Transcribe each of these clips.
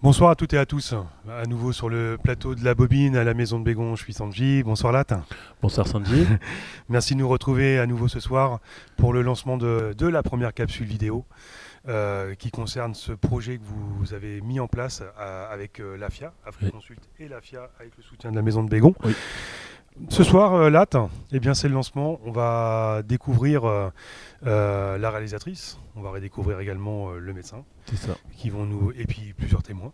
Bonsoir à toutes et à tous, à nouveau sur le plateau de la Bobine à la maison de Bégon, je suis Sanji. Bonsoir Lat. Bonsoir Sanji. Merci de nous retrouver à nouveau ce soir pour le lancement de la première capsule vidéo qui concerne ce projet que vous avez mis en place avec l'AFIA, AfriConsult et l'AFIA avec le soutien de la maison de Bégon. Oui. Ce soir, Lat, eh bien, c'est le lancement. On va découvrir la réalisatrice, on va redécouvrir également le médecin, C'est ça. et puis plusieurs témoins.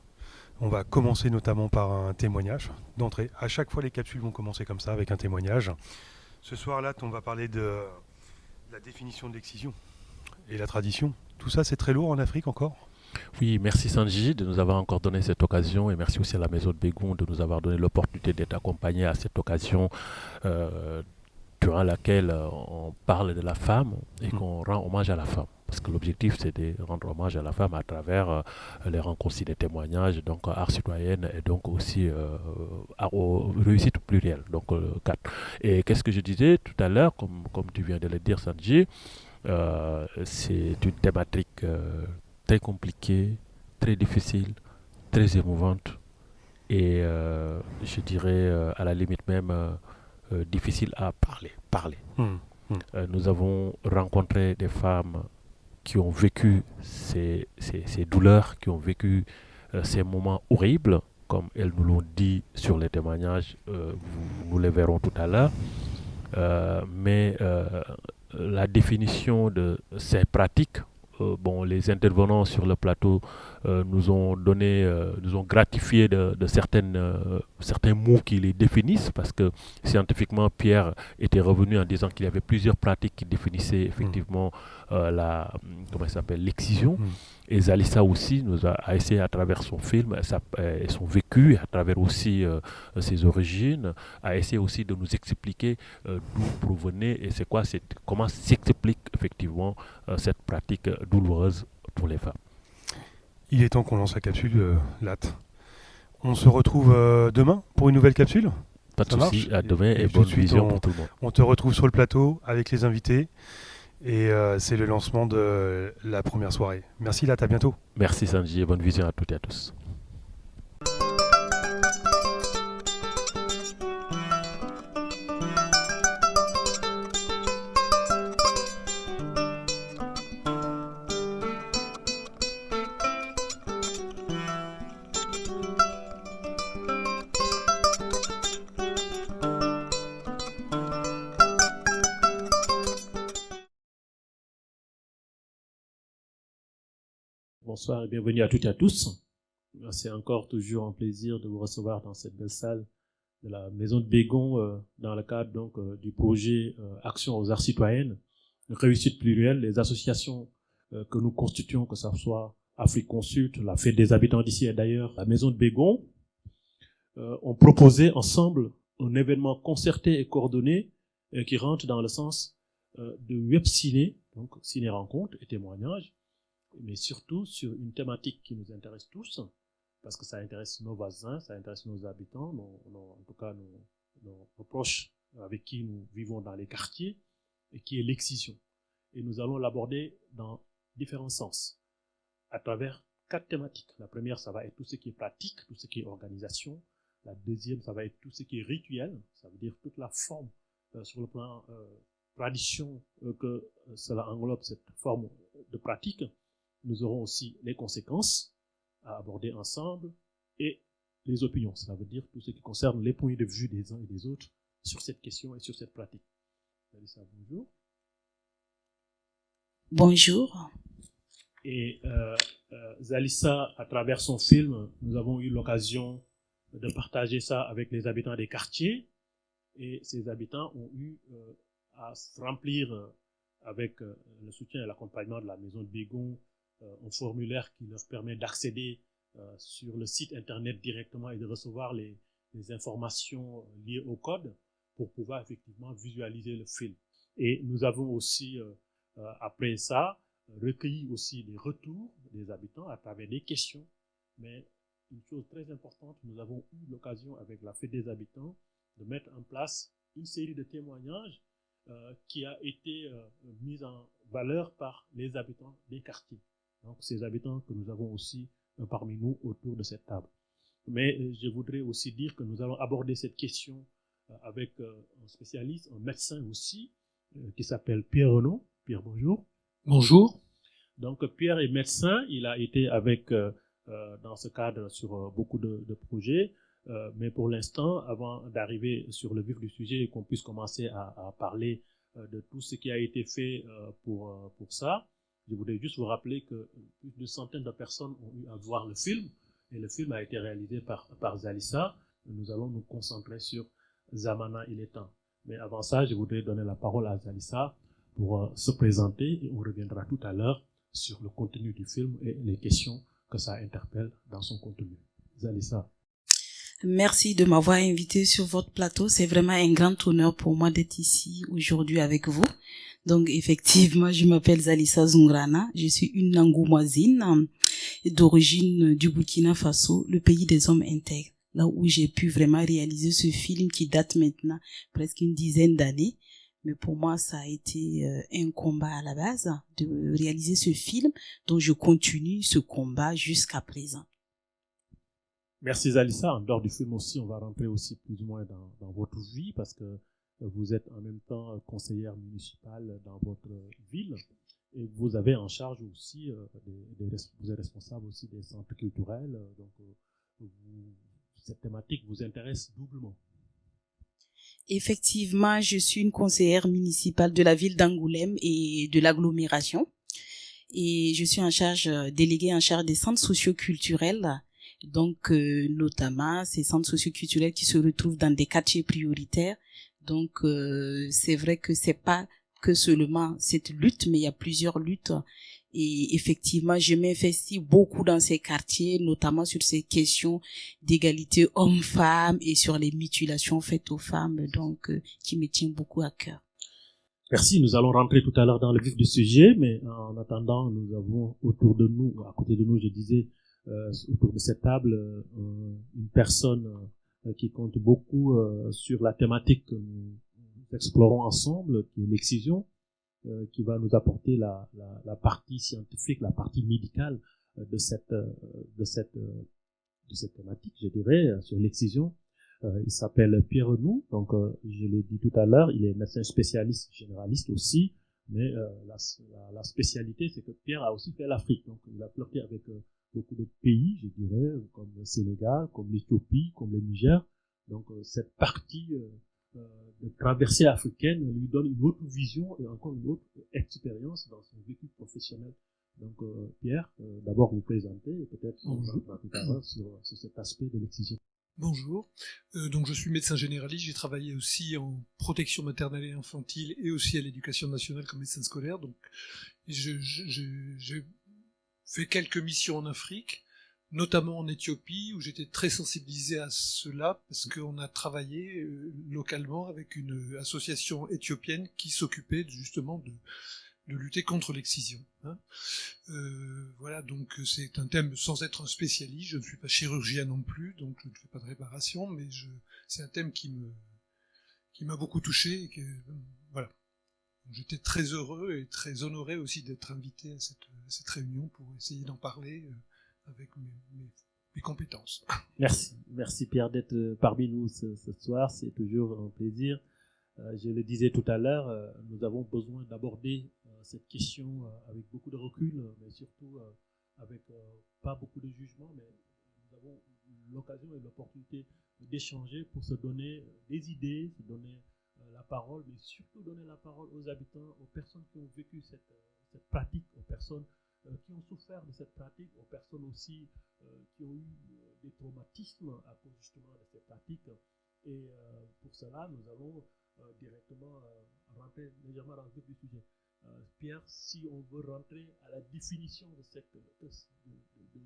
On va commencer notamment par un témoignage d'entrée. À chaque fois, les capsules vont commencer comme ça, avec un témoignage. Ce soir-là, on va parler de la définition de l'excision et la tradition. Tout ça, c'est très lourd en Afrique encore. Oui, merci Sanji de nous avoir encore donné cette occasion et merci aussi à la maison de Bégon de nous avoir donné l'opportunité d'être accompagnés à cette occasion durant laquelle on parle de la femme et qu'on rend hommage à la femme. Parce que l'objectif, c'est de rendre hommage à la femme à travers les rencontres aussi des témoignages, donc art citoyenne et donc aussi réussite plurielle, donc 4. Et qu'est-ce que je disais tout à l'heure, comme tu viens de le dire Sanji, c'est une thématique très compliquée, très difficile, très émouvante et je dirais à la limite même difficile à parler. Nous avons rencontré des femmes qui ont vécu ces douleurs, qui ont vécu ces moments horribles, comme elles nous l'ont dit sur les témoignages, nous les verrons tout à l'heure. Mais la définition de ces pratiques, les intervenants sur le plateau nous ont gratifié de certains mots qui les définissent, parce que scientifiquement, Pierre était revenu en disant qu'il y avait plusieurs pratiques qui définissaient effectivement l'excision. Et Zalissa aussi a essayé à travers son film et son vécu, à travers aussi ses origines, a essayé aussi de nous expliquer d'où provenait et comment s'explique effectivement cette pratique douloureuse pour les femmes. Il est temps qu'on lance la capsule, Lat. On se retrouve demain pour une nouvelle capsule. Pas de souci, à demain et tout bonne de suite, vision pour tout le monde. On te retrouve sur le plateau avec les invités. Et c'est le lancement de la première soirée. Merci Lat, à bientôt. Merci Sanji et bonne vision à toutes et à tous. Bonsoir et bienvenue à toutes et à tous. C'est encore toujours un plaisir de vous recevoir dans cette belle salle de la maison de Bégon dans le cadre du projet Action aux arts citoyennes, réussite plurielle, les associations que nous constituons, que ce soit AfriConsult, la Fête des habitants d'ici et d'ailleurs, la maison de Bégon, ont proposé ensemble un événement concerté et coordonné qui rentre dans le sens de web ciné, donc ciné-rencontre et témoignages, mais surtout sur une thématique qui nous intéresse tous, parce que ça intéresse nos voisins, ça intéresse nos habitants, en tout cas nos proches avec qui nous vivons dans les quartiers, et qui est l'excision. Et nous allons l'aborder dans différents sens, à travers 4 thématiques. La première, ça va être tout ce qui est pratique, tout ce qui est organisation. La deuxième, ça va être tout ce qui est rituel, ça veut dire toute la forme sur le plan tradition que cela englobe cette forme de pratique. Nous aurons aussi les conséquences à aborder ensemble et les opinions. Cela veut dire tout ce qui concerne les points de vue des uns et des autres sur cette question et sur cette pratique. Zalissa, bonjour. Bonjour. Et Zalissa, à travers son film, nous avons eu l'occasion de partager ça avec les habitants des quartiers. Et ces habitants ont eu à se remplir avec le soutien et l'accompagnement de la maison de Bégon un formulaire qui leur permet d'accéder sur le site internet directement et de recevoir les informations liées au code pour pouvoir effectivement visualiser le film. Et nous avons aussi, après ça, recueilli aussi des retours des habitants à travers des questions. Mais une chose très importante, nous avons eu l'occasion avec la Fête des habitants de mettre en place une série de témoignages qui a été mise en valeur par les habitants des quartiers. Donc, ces habitants que nous avons aussi parmi nous autour de cette table. Mais je voudrais aussi dire que nous allons aborder cette question avec un spécialiste, un médecin aussi, qui s'appelle Pierre Renaud. Pierre, bonjour. Bonjour. Donc, Pierre est médecin. Il a été avec, dans ce cadre, sur beaucoup de projets. Mais pour l'instant, avant d'arriver sur le vif du sujet et qu'on puisse commencer à parler de tout ce qui a été fait pour ça, je voudrais juste vous rappeler que plus de centaines de personnes ont eu à voir le film, et le film a été réalisé par Zalissa. Nous allons nous concentrer sur Zamana Il est temps. Mais avant ça, je voudrais donner la parole à Zalissa pour se présenter, et on reviendra tout à l'heure sur le contenu du film et les questions que ça interpelle dans son contenu. Zalissa. Merci de m'avoir invité sur votre plateau. C'est vraiment un grand honneur pour moi d'être ici aujourd'hui avec vous. Donc, effectivement, je m'appelle Zalissa Zungrana. Je suis une Nangoumoisine d'origine du Burkina Faso, le pays des hommes intègres. Là où j'ai pu vraiment réaliser ce film qui date maintenant presque une dizaine d'années. Mais pour moi, ça a été un combat à la base de réaliser ce film. Donc, je continue ce combat jusqu'à présent. Merci Zalissa. En dehors du film aussi, on va rentrer aussi plus ou moins dans votre vie parce que vous êtes en même temps conseillère municipale dans votre ville et vous avez en charge aussi, vous êtes responsable aussi des centres culturels. Donc, cette thématique vous intéresse doublement. Effectivement, je suis une conseillère municipale de la ville d'Angoulême et de l'agglomération. Et je suis déléguée en charge des centres socioculturels. Donc, notamment, ces centres socioculturels qui se retrouvent dans des quartiers prioritaires. Donc, c'est vrai que c'est pas que seulement cette lutte, mais il y a plusieurs luttes. Et effectivement, je m'investis beaucoup dans ces quartiers, notamment sur ces questions d'égalité hommes-femmes et sur les mutilations faites aux femmes, donc qui me tient beaucoup à cœur. Merci, nous allons rentrer tout à l'heure dans le vif du sujet, mais en attendant, nous avons autour de nous, à côté de nous, je disais, autour de cette table, une personne qui compte beaucoup sur la thématique que nous explorons ensemble, qui est l'excision, qui va nous apporter la partie scientifique, la partie médicale de cette thématique, je dirais, sur l'excision. Il s'appelle Pierre Renaud, donc je l'ai dit tout à l'heure, il est médecin spécialiste généraliste aussi, mais la spécialité, c'est que Pierre a aussi fait l'Afrique, donc il a flirté avec beaucoup de pays, je dirais, comme le Sénégal, comme l'Éthiopie, comme le Niger. Donc cette partie de traversée africaine lui donne une autre vision et encore une autre expérience dans son vécu professionnel. Donc Pierre, d'abord vous présenter et peut-être on reviendra tout à l'heure sur cet aspect de l'excision. Bonjour. Donc je suis médecin généraliste. J'ai travaillé aussi en protection maternelle et infantile et aussi à l'éducation nationale comme médecin scolaire. Donc j'ai fait quelques missions en Afrique, notamment en Éthiopie, où j'étais très sensibilisé à cela, parce qu'on a travaillé localement avec une association éthiopienne qui s'occupait justement de lutter contre l'excision. Voilà, donc c'est un thème sans être un spécialiste, je ne suis pas chirurgien non plus, donc je ne fais pas de réparation, mais c'est un thème qui m'a beaucoup touché, et voilà. J'étais très heureux et très honoré aussi d'être invité à cette réunion pour essayer d'en parler avec mes compétences. Merci Pierre d'être parmi nous ce soir, c'est toujours un plaisir. Je le disais tout à l'heure, nous avons besoin d'aborder cette question avec beaucoup de recul, mais surtout avec pas beaucoup de jugement, mais nous avons l'occasion et l'opportunité d'échanger pour se donner des idées, se donner la parole, mais surtout donner la parole aux habitants, aux personnes qui ont vécu cette pratique, aux personnes qui ont souffert de cette pratique, aux personnes aussi qui ont eu des traumatismes à cause justement de cette pratique. Et pour cela, nous allons directement rentrer légèrement dans le vif du sujet. Pierre, si on veut rentrer à la définition de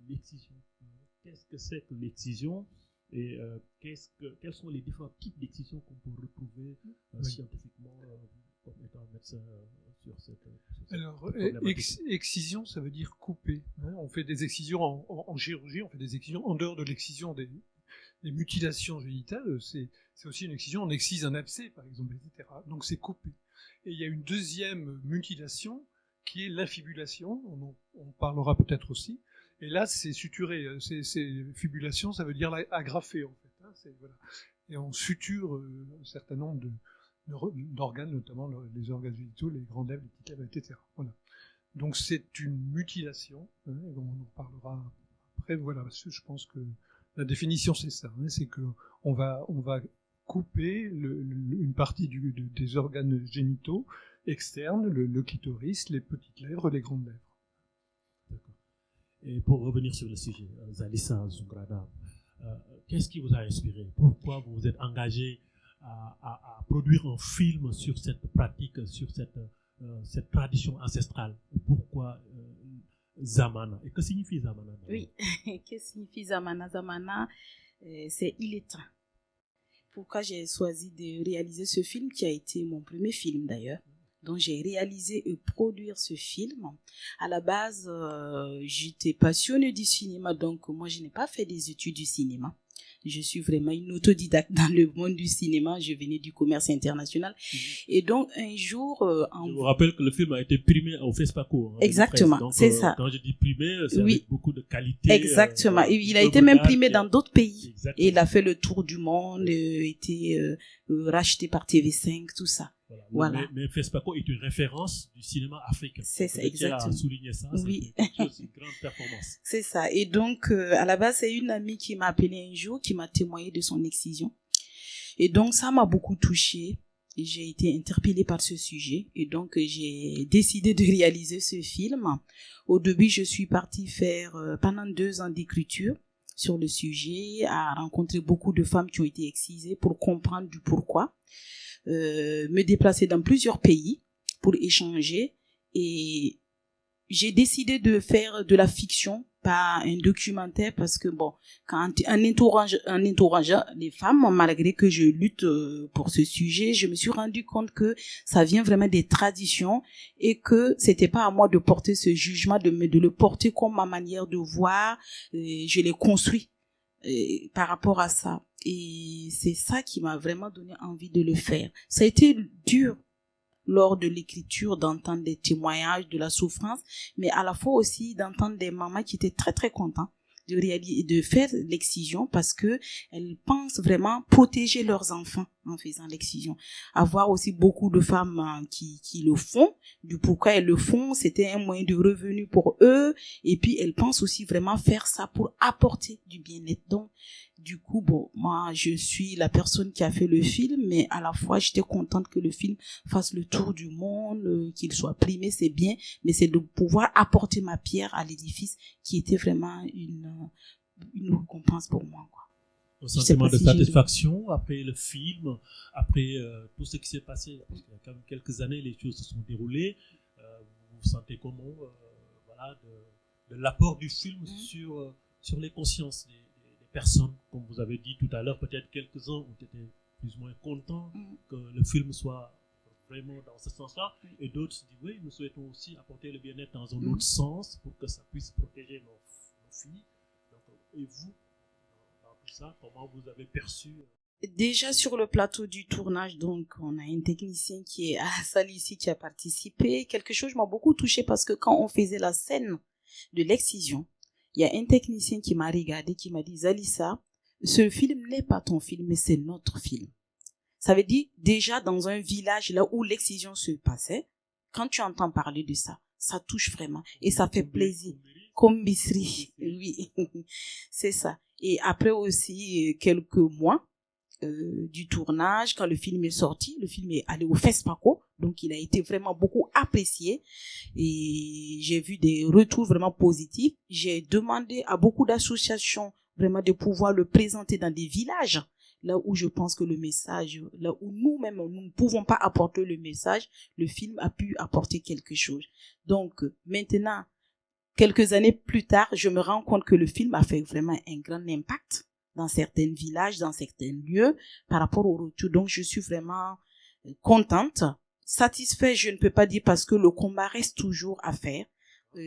l'excision, qu'est-ce que c'est que l'excision et quels sont les différents types d'excision qu'on peut retrouver scientifiquement comme étant médecin sur cette Alors, excision, ça veut dire couper. On fait des excisions en chirurgie, on fait des excisions en dehors de l'excision des mutilations génitales. C'est aussi une excision, on excise un abcès, par exemple, etc. Donc c'est couper. Et il y a une deuxième mutilation qui est l'infibulation, on parlera peut-être aussi. Et là, c'est suturé. C'est fibulation, ça veut dire agrafer, en fait. Hein, voilà. Et on suture un certain nombre d'organes, notamment les organes génitaux, les grandes lèvres, les petites lèvres, etc. Voilà. Donc c'est une mutilation, hein, et on en parlera après. Voilà, parce que je pense que la définition c'est ça, hein, c'est que on va couper une partie des organes génitaux externes, le clitoris, les petites lèvres, les grandes lèvres. D'accord. Et pour revenir sur le sujet, Zalissa Zungrada, qu'est-ce qui vous a inspiré? Pourquoi vous vous êtes engagé à produire un film sur cette pratique, sur cette tradition ancestrale? Pourquoi Zamana? Et que signifie Zamana? Oui, que signifie Zamana? Zamana, c'est il est temps. Pourquoi j'ai choisi de réaliser ce film, qui a été mon premier film d'ailleurs. Donc j'ai réalisé et produire ce film. À la base, j'étais passionnée du cinéma, donc moi je n'ai pas fait des études du cinéma. Je suis vraiment une autodidacte dans le monde du cinéma. Je venais du commerce international. Et donc, un jour... Je vous rappelle que le film a été primé au FESPACO. Hein, exactement, donc, c'est ça. Quand je dis primé, c'est oui. avec beaucoup de qualité. Exactement. Il a été même primé dans d'autres pays. Exactement. Et il a fait le tour du monde, été racheté par TV5, tout ça. Voilà. Mais FESPACO est une référence du cinéma africain. C'est ça, exactement. À souligner ça, oui. c'est une grande performance. C'est ça. Et donc, à la base, c'est une amie qui m'a appelé un jour, qui m'a témoigné de son excision. Et donc, ça m'a beaucoup touchée. J'ai été interpellée par ce sujet. Et donc, j'ai décidé de réaliser ce film. Au début, je suis partie faire, pendant 2 ans d'écriture sur le sujet, à rencontrer beaucoup de femmes qui ont été excisées pour comprendre du pourquoi. Me déplacer dans plusieurs pays pour échanger, et j'ai décidé de faire de la fiction, pas un documentaire, parce que bon, en interrogeant les femmes, malgré que je lutte pour ce sujet, je me suis rendu compte que ça vient vraiment des traditions, et que c'était pas à moi de porter ce jugement, de le porter comme ma manière de voir. Je l'ai construit par rapport à ça. Et c'est ça qui m'a vraiment donné envie de le faire. Ça a été dur lors de l'écriture d'entendre des témoignages de la souffrance, mais à la fois aussi d'entendre des mamans qui étaient très très contentes de faire l'excision, parce que elles pensent vraiment protéger leurs enfants en faisant l'excision. Avoir aussi beaucoup de femmes qui le font, du pourquoi elles le font, c'était un moyen de revenu pour eux, et puis elles pensent aussi vraiment faire ça pour apporter du bien-être. Donc du coup, bon, moi, je suis la personne qui a fait le film, mais à la fois, j'étais contente que le film fasse le tour du monde, qu'il soit primé, c'est bien, mais c'est de pouvoir apporter ma pierre à l'édifice, qui était vraiment une récompense pour moi, quoi. Un sentiment de satisfaction après le film, après tout ce qui s'est passé, parce qu'il y a quand même quelques années, les choses se sont déroulées. Vous vous sentez comment, voilà, de l'apport du film sur les consciences des personnes, comme vous avez dit tout à l'heure, peut-être quelques-uns ont été plus ou moins contents que le film soit vraiment dans ce sens-là, et d'autres se disent oui, nous souhaitons aussi apporter le bien-être dans un autre sens pour que ça puisse protéger nos filles. Donc, et vous, dans tout ça, comment vous avez perçu? Déjà sur le plateau du tournage, donc on a un technicien qui est Assal ici, qui a participé. Quelque chose m'a beaucoup touchée, parce que quand on faisait la scène de l'excision, il y a un technicien qui m'a regardé, qui m'a dit: Zalissa, ce film n'est pas ton film, mais c'est notre film. Ça veut dire, déjà dans un village là où l'excision se passait, quand tu entends parler de ça, ça touche vraiment et ça fait plaisir. Comme Bisri, oui, c'est ça. Et après aussi, quelques mois du tournage, quand le film est sorti, le film est allé au FESPACO, donc il a été vraiment beaucoup apprécié, et j'ai vu des retours vraiment positifs. J'ai demandé à beaucoup d'associations vraiment de pouvoir le présenter dans des villages, là où je pense que le message, là où nous-mêmes nous ne pouvons pas apporter le message, le film a pu apporter quelque chose. Donc maintenant, quelques années plus tard, je me rends compte que le film a fait vraiment un grand impact dans certains villages, dans certains lieux, par rapport au retour. Donc, je suis vraiment contente, satisfaite, je ne peux pas dire, parce que le combat reste toujours à faire.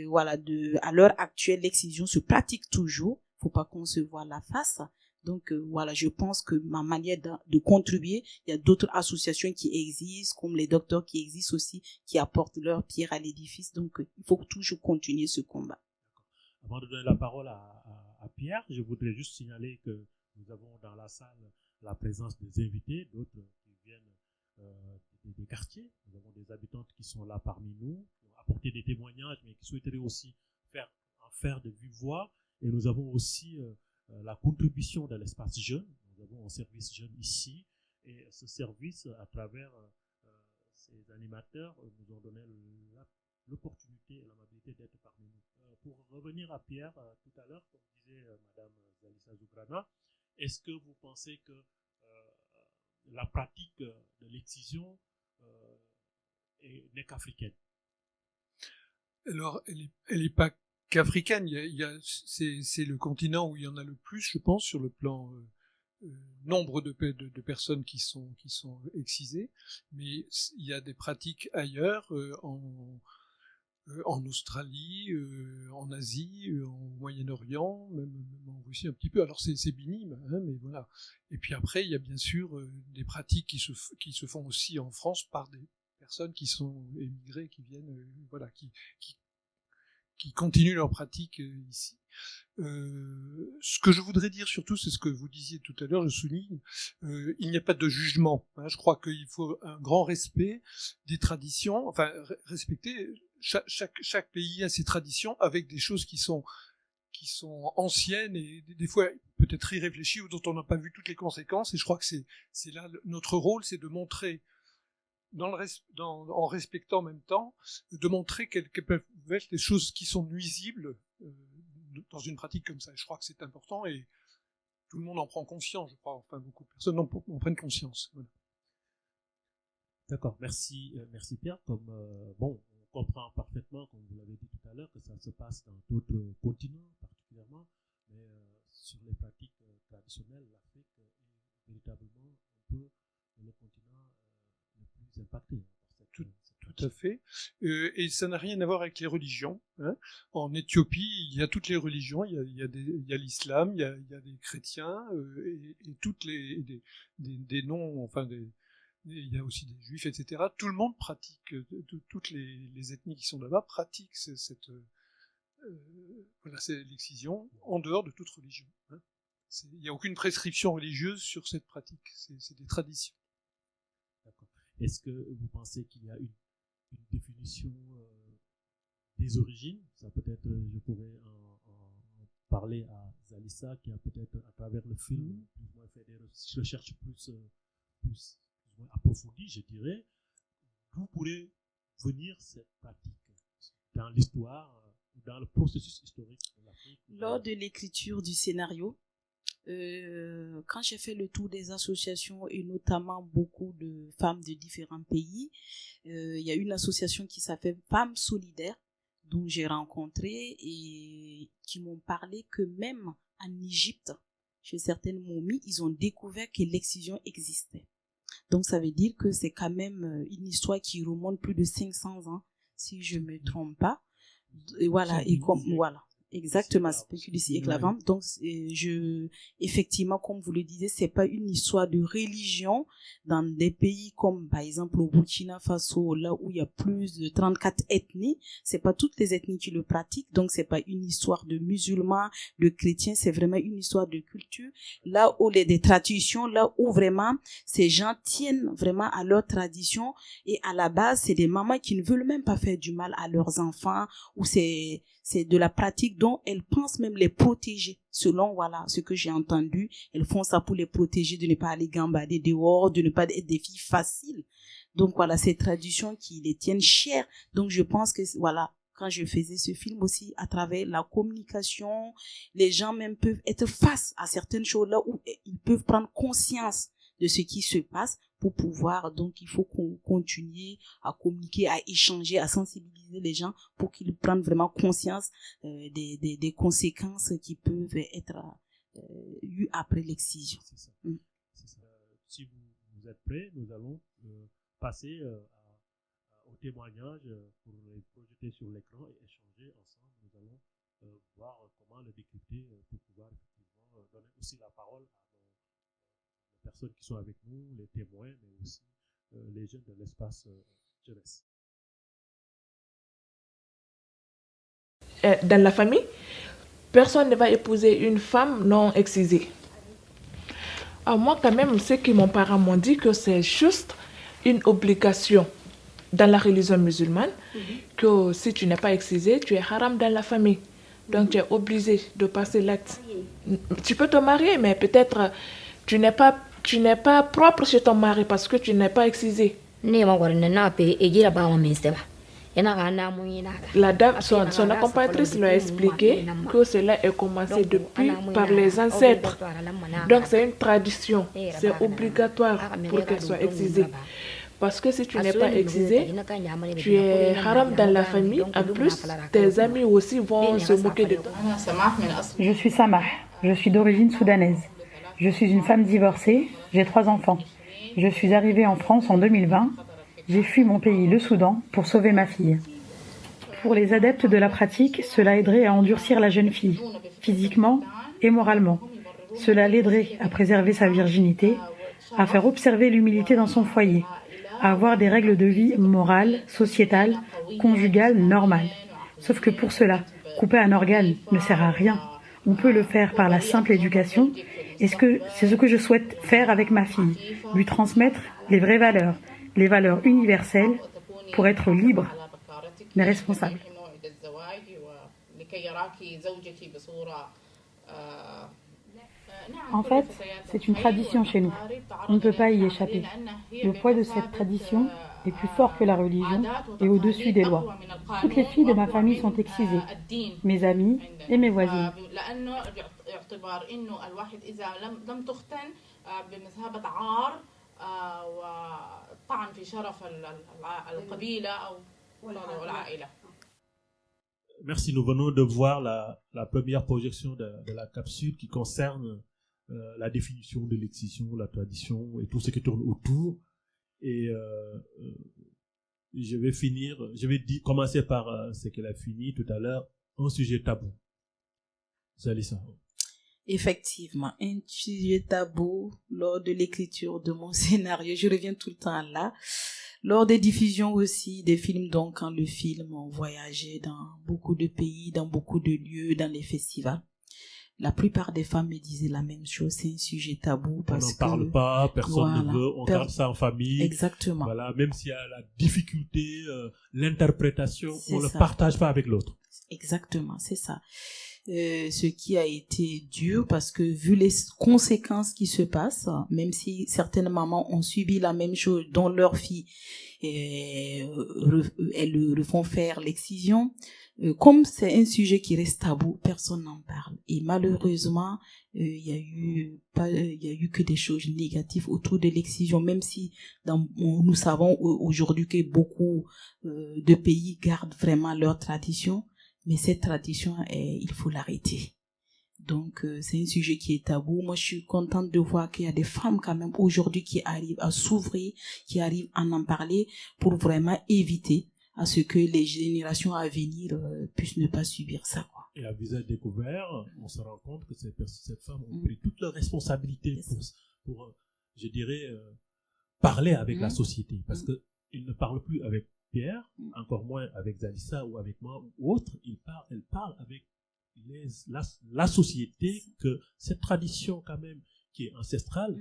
Voilà, à l'heure actuelle, l'excision se pratique toujours. Faut pas qu'on se voie la face. Donc voilà, je pense que ma manière de contribuer, il y a d'autres associations qui existent, comme les docteurs qui existent aussi, qui apportent leur pierre à l'édifice. Donc il faut toujours continuer ce combat. Avant de donner la parole à Pierre, je voudrais juste signaler que nous avons dans la salle la présence des invités, d'autres qui viennent des quartiers. Nous avons des habitantes qui sont là parmi nous, qui ont apporté des témoignages, mais qui souhaiteraient aussi en faire de vive voix. Et nous avons aussi la contribution de l'espace jeune. Nous avons un service jeune ici. Et ce service, à travers ces animateurs, nous ont donné l'opportunité et l'amabilité d'être parmi nous. Pour revenir à Pierre, tout à l'heure, comme disait Madame Zalissa Zougrana, est-ce que vous pensez que la pratique de l'excision n'est qu'africaine? Alors, elle est pas qu'africaine. C'est le continent où il y en a le plus, je pense, sur le plan nombre de personnes qui sont excisées. Mais il y a des pratiques ailleurs, en Australie, en Asie, en Moyen-Orient, même en Russie un petit peu. Alors c'est minime, hein, mais voilà. Et puis après, il y a bien sûr des pratiques qui se font aussi en France par des personnes qui sont émigrées, qui viennent, voilà, qui continuent leur pratique ici. Ce que je voudrais dire surtout, c'est ce que vous disiez tout à l'heure, je souligne, il n'y a pas de jugement. Hein, je crois qu'il faut un grand respect des traditions, enfin respecter chaque pays a ses traditions avec des choses qui sont anciennes et des fois peut-être irréfléchies ou dont on n'a pas vu toutes les conséquences. Et je crois que c'est là notre rôle, c'est de montrer en respectant en même temps, de montrer quelles peuvent être les choses qui sont nuisibles dans une pratique comme ça. Et je crois que c'est important et tout le monde en prend conscience, je crois. Enfin, beaucoup de personnes en prennent conscience. Voilà. D'accord, merci Pierre. Comme on comprend parfaitement, comme vous l'avez dit tout à l'heure, que ça se passe dans d'autres continents particulièrement, mais sur les pratiques traditionnelles, l'Afrique est véritablement un peu le continent le plus impacté. Tout à fait. Et ça n'a rien à voir avec les religions. Hein. En Éthiopie, il y a toutes les religions. Il y a l'islam, il y a des chrétiens et toutes des noms, enfin il y a aussi des juifs, etc. Tout le monde pratique, toutes les ethnies qui sont là-bas pratiquent voilà, c'est l'excision en dehors de toute religion. Hein. Il n'y a aucune prescription religieuse sur cette pratique. C'est des traditions. D'accord. Est-ce que vous pensez qu'il y a une définition des origines? Ça peut-être, je pourrais en parler à Zalissa, qui a peut-être, à travers le film, plus ou moins fait des recherches plus ou moins approfondies, je dirais. D'où pourrait venir cette pratique dans l'histoire, dans le processus historique de l'Afrique? Lors de l'écriture du scénario, quand j'ai fait le tour des associations et notamment beaucoup de femmes de différents pays, il y a une association qui s'appelle Femmes Solidaires, dont j'ai rencontré et qui m'ont parlé que même en Égypte, chez certaines momies, ils ont découvert que l'excision existait. Donc ça veut dire que c'est quand même une histoire qui remonte plus de 500 ans, si je me trompe pas. Et voilà, et comme voilà. Exactement, spéculation éclavante. Donc, effectivement, comme vous le disiez, c'est pas une histoire de religion dans des pays comme, par exemple, au Burkina Faso, là où il y a plus de 34 ethnies. C'est pas toutes les ethnies qui le pratiquent. Donc, c'est pas une histoire de musulmans, de chrétiens. C'est vraiment une histoire de culture. Là où des traditions, là où vraiment ces gens tiennent vraiment à leur tradition. Et à la base, c'est des mamans qui ne veulent même pas faire du mal à leurs enfants, ou c'est de la pratique dont elles pensent même les protéger. Selon, voilà, ce que j'ai entendu, elles font ça pour les protéger de ne pas aller gambader dehors, de ne pas être des filles faciles. Donc voilà, ces traditions qui les tiennent chères. Donc je pense que, voilà, quand je faisais ce film aussi, à travers la communication, les gens même peuvent être face à certaines choses là où ils peuvent prendre conscience de ce qui se passe pour pouvoir, donc il faut qu'on continue à communiquer, à échanger, à sensibiliser les gens pour qu'ils prennent vraiment conscience des conséquences qui peuvent être eues après l'excision. C'est ça. C'est ça. Si vous êtes prêts, nous allons passer au témoignage pour les projeter sur l'écran et échanger ensemble. Nous allons voir comment le décrypter pour pouvoir effectivement donner aussi la parole à les personnes qui sont avec nous, les témoins, mais aussi les jeunes de l'espace jeunesse. Dans la famille, personne ne va épouser une femme non excisée. Moi, quand même, ce que mes parents m'ont dit, que c'est juste une obligation dans la religion musulmane, que si tu n'es pas excisé, tu es haram dans la famille. Donc, tu es obligé de passer l'acte. Tu peux te marier, mais peut-être tu n'es pas propre chez ton mari parce que tu n'es pas excisé. La dame, son accompagnatrice lui a expliqué que cela est commencé depuis par les ancêtres. Donc c'est une tradition, c'est obligatoire pour qu'elle soit excisée. Parce que si tu n'es pas excisé, tu es haram dans la famille. En plus, tes amis aussi vont se moquer de toi. Je suis Samah, je suis d'origine soudanaise. Je suis une femme divorcée, j'ai 3 enfants. Je suis arrivée en France en 2020. J'ai fui mon pays, le Soudan, pour sauver ma fille. Pour les adeptes de la pratique, cela aiderait à endurcir la jeune fille, physiquement et moralement. Cela l'aiderait à préserver sa virginité, à faire observer l'humilité dans son foyer, à avoir des règles de vie morales, sociétales, conjugales, normales. Sauf que pour cela, couper un organe ne sert à rien. On peut le faire par la simple éducation, et c'est ce que je souhaite faire avec ma fille, lui transmettre les vraies valeurs, les valeurs universelles pour être libre, mais responsable. En fait, c'est une tradition chez nous. On ne peut pas y échapper. Le poids de cette tradition est plus fort que la religion et au-dessus des lois. Toutes les filles de ma famille sont excisées, mes amies et mes voisines. Merci, nous venons de voir la première projection de la capsule qui concerne la définition de l'excision, la tradition et tout ce qui tourne autour. Et je vais commencer par ce qu'elle a fini tout à l'heure, un sujet tabou. Zalissa. Effectivement, un sujet tabou lors de l'écriture de mon scénario. Je reviens tout le temps là. Lors des diffusions aussi des films, donc quand le film on voyageait dans beaucoup de pays, dans beaucoup de lieux, dans les festivals, la plupart des femmes me disaient la même chose, c'est un sujet tabou parce que... On n'en parle pas, personne ne veut, on garde ça en famille. Exactement. Voilà, même s'il y a la difficulté, l'interprétation, on ne le ça. partage pas avec l'autre. Exactement, c'est ça. Ce qui a été dur parce que vu les conséquences qui se passent, même si certaines mamans ont subi la même chose dont leurs filles elles le font faire l'excision, comme c'est un sujet qui reste tabou, personne n'en parle. Et malheureusement, il y a eu que des choses négatives autour de l'excision, même si nous savons aujourd'hui que beaucoup de pays gardent vraiment leur tradition. Mais cette tradition, il faut l'arrêter. Donc, c'est un sujet qui est tabou. Moi, je suis contente de voir qu'il y a des femmes quand même aujourd'hui qui arrivent à s'ouvrir, qui arrivent à en parler pour vraiment éviter à ce que les générations à venir puissent ne pas subir ça, quoi. Et à visage découvert, on se rend compte que ces femmes ont pris toutes leurs responsabilités pour je dirais, parler avec la société. Parce qu'ils ne parlent plus avec Pierre, encore moins avec Zalissa ou avec moi ou autre, elle parle avec la société, que cette tradition quand même qui est ancestrale,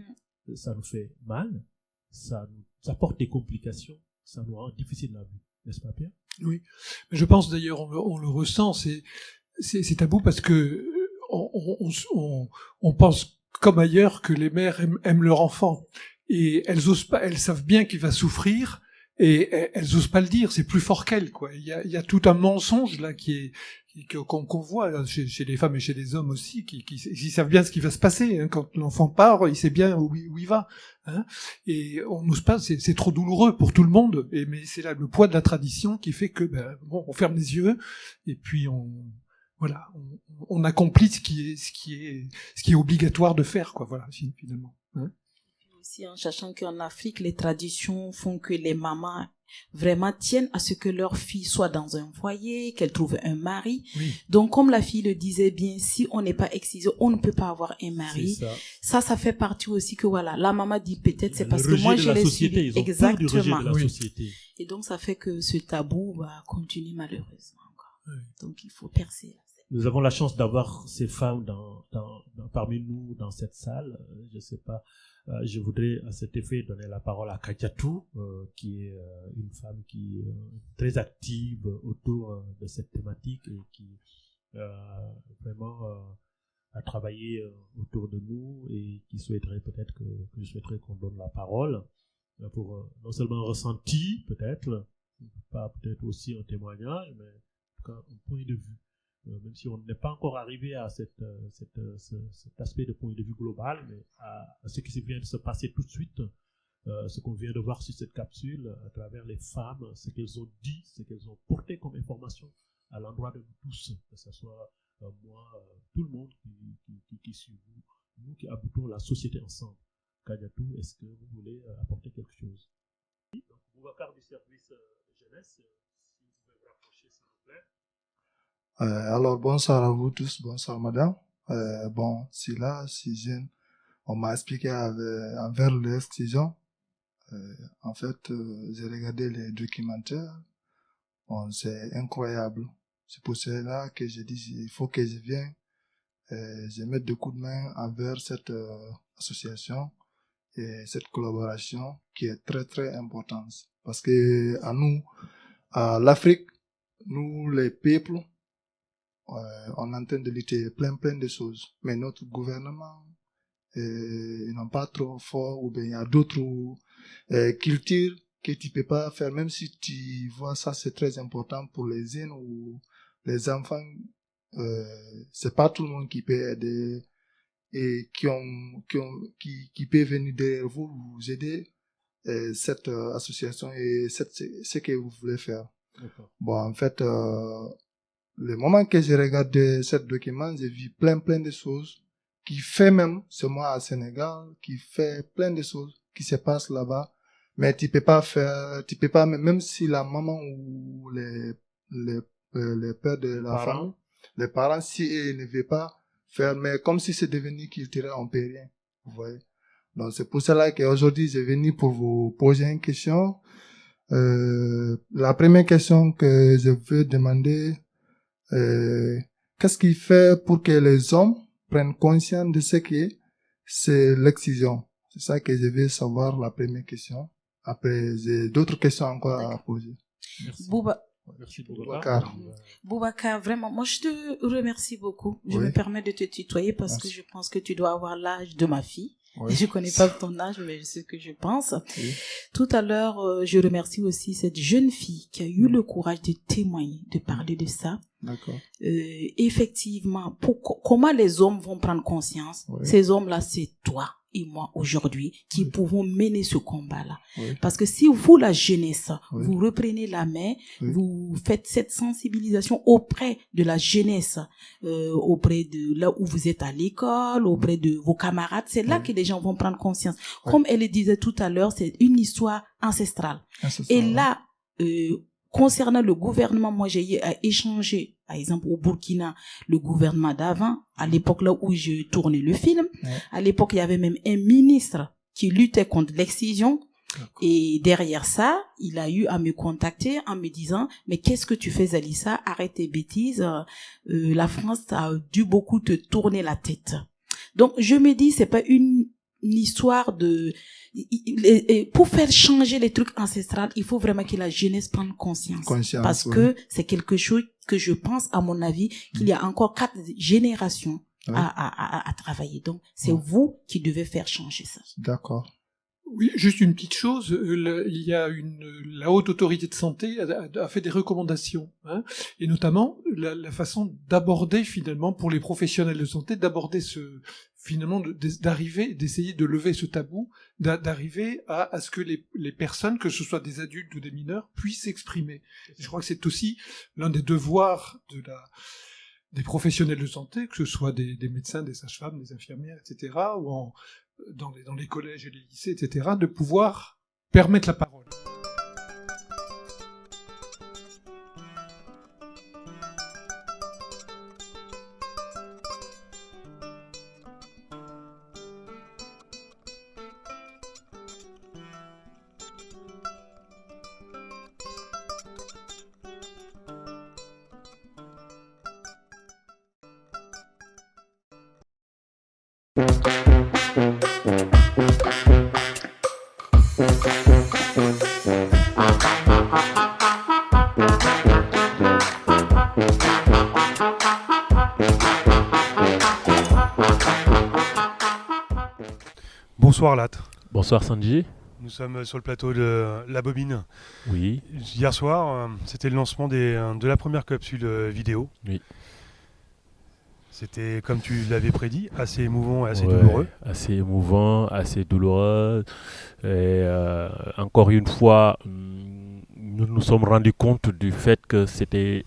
ça nous fait mal, ça porte des complications, ça nous rend difficile la vie, n'est-ce pas Pierre? Oui, je pense d'ailleurs, on le ressent, c'est tabou parce que on pense comme ailleurs que les mères aiment leur enfant et elles osent pas, elles savent bien qu'il va souffrir. Et elles osent pas le dire, c'est plus fort qu'elles, quoi. Il y a tout un mensonge là qu'on voit là, chez les femmes et chez les hommes aussi, qui savent bien ce qui va se passer. Hein. Quand l'enfant part, il sait bien où il va. Hein. Et on n'ose pas, c'est trop douloureux pour tout le monde. Mais c'est là le poids de la tradition qui fait que on ferme les yeux et puis on accomplit ce qui est obligatoire de faire, quoi. Voilà, finalement. Hein. Aussi en sachant qu'en Afrique, les traditions font que les mamans vraiment tiennent à ce que leur fille soit dans un foyer, qu'elle trouve un mari. Oui. Donc, comme la fille le disait bien, si on n'est pas excisé, on ne peut pas avoir un mari. Ça fait partie aussi que voilà, la maman dit peut-être c'est parce que moi je l'ai suivi. Exactement. Du rejet de la société. Et donc, ça fait que ce tabou continue malheureusement. Oui. Donc, il faut percer. Nous avons la chance d'avoir ces femmes parmi nous dans cette salle. Je sais pas. Je voudrais à cet effet donner la parole à Kadiatou, qui est une femme qui est très active autour de cette thématique et qui vraiment a travaillé autour de nous et qui souhaiterait peut-être que je souhaiterais qu'on donne la parole pour non seulement un ressenti peut-être, pas peut-être aussi un témoignage, mais en tout cas un point de vue. Même si on n'est pas encore arrivé à cet aspect de point de vue global, mais à ce qui vient de se passer tout de suite, ce qu'on vient de voir sur cette capsule, à travers les femmes, ce qu'elles ont dit, ce qu'elles ont porté comme information à l'endroit de nous tous, que ce soit moi, tout le monde qui suit nous qui aboutons la société ensemble. Kadiatou, est-ce que vous voulez apporter quelque chose? Donc, Boubacar du service jeunesse, si vous pouvez vous rapprocher, s'il vous plaît. Alors bonsoir à vous tous, bonsoir madame. Bon, si jeune, on m'a expliqué envers l'excision. En fait, j'ai regardé les documentaires. Bon, c'est incroyable. C'est pour cela que j'ai dit il faut que je vienne, je mette des coups de main envers cette association et cette collaboration qui est très très importante. Parce que à l'Afrique, nous les peuples, on est en train de lutter plein de choses, mais notre gouvernement ils n'ont pas trop fort, ou bien il y a d'autres cultures que tu peux pas faire, même si tu vois ça, c'est très important pour les jeunes ou les enfants. C'est pas tout le monde qui peut aider et qui peut venir derrière vous aider cette association et ce que vous voulez faire. D'accord. Bon, en fait, le moment que j'ai regardé ce document, j'ai vu plein de choses qui fait même, c'est moi à Sénégal, qui fait plein de choses qui se passent là-bas, mais tu peux pas, même si la maman ou les pères de la femme, les parents, si ils ne veulent pas faire, mais comme si c'est devenu culturel, on peut rien, vous voyez. Donc c'est pour cela qu'aujourd'hui j'ai venu pour vous poser une question. La première question que je veux demander, qu'est-ce qui fait pour que les hommes prennent conscience de ce qui c'est l'excision? C'est ça que je veux savoir, la première question. Après, j'ai d'autres questions encore à poser. Merci. Merci Boubacar. Boubacar, vraiment, moi je te remercie beaucoup. Je me permets de te tutoyer parce que je pense que tu dois avoir l'âge de ma fille. Oui. Je connais pas ton âge, mais je sais ce que je pense. Oui. Tout à l'heure, je remercie aussi cette jeune fille qui a eu le courage de témoigner, de parler de ça. D'accord. Effectivement, comment les hommes vont prendre conscience? Ces hommes-là, c'est toi et moi aujourd'hui qui pouvons mener ce combat-là. Parce que si vous, la jeunesse, vous reprenez la main, vous faites cette sensibilisation auprès de la jeunesse, auprès de là où vous êtes à l'école, auprès de vos camarades, c'est là que les gens vont prendre conscience. Comme elle le disait tout à l'heure, c'est une histoire ancestrale. Et là, concernant le gouvernement, moi j'ai échangé, par exemple au Burkina, le gouvernement d'avant, à l'époque là où je tournais le film, à l'époque il y avait même un ministre qui luttait contre l'excision, et derrière ça, il a eu à me contacter en me disant, mais qu'est-ce que tu fais Zalissa, arrête tes bêtises, la France a dû beaucoup te tourner la tête. Donc je me dis, c'est pas une histoire de... Pour faire changer les trucs ancestrales, il faut vraiment que la jeunesse prenne conscience. Parce que c'est quelque chose que je pense, à mon avis, qu'il y a encore 4 générations à travailler. Donc, c'est vous qui devez faire changer ça. D'accord. Oui, juste une petite chose. Il y a la haute autorité de santé a fait des recommandations, et notamment la façon d'aborder finalement pour les professionnels de santé, d'aborder d'essayer de lever ce tabou, d'arriver à ce que les personnes, que ce soit des adultes ou des mineurs, puissent s'exprimer. Je crois que c'est aussi l'un des devoirs des professionnels de santé, que ce soit des médecins, des sages-femmes, des infirmières, etc., ou dans les collèges et les lycées, etc., de pouvoir permettre la parole. Bonsoir Lat. Bonsoir Sanji. Nous sommes sur le plateau de La Bobine. Oui. Hier soir, c'était le lancement de la première capsule vidéo. Oui. C'était, comme tu l'avais prédit, assez émouvant et assez douloureux. Assez émouvant, assez douloureux. Et encore une fois, nous nous sommes rendus compte du fait que c'était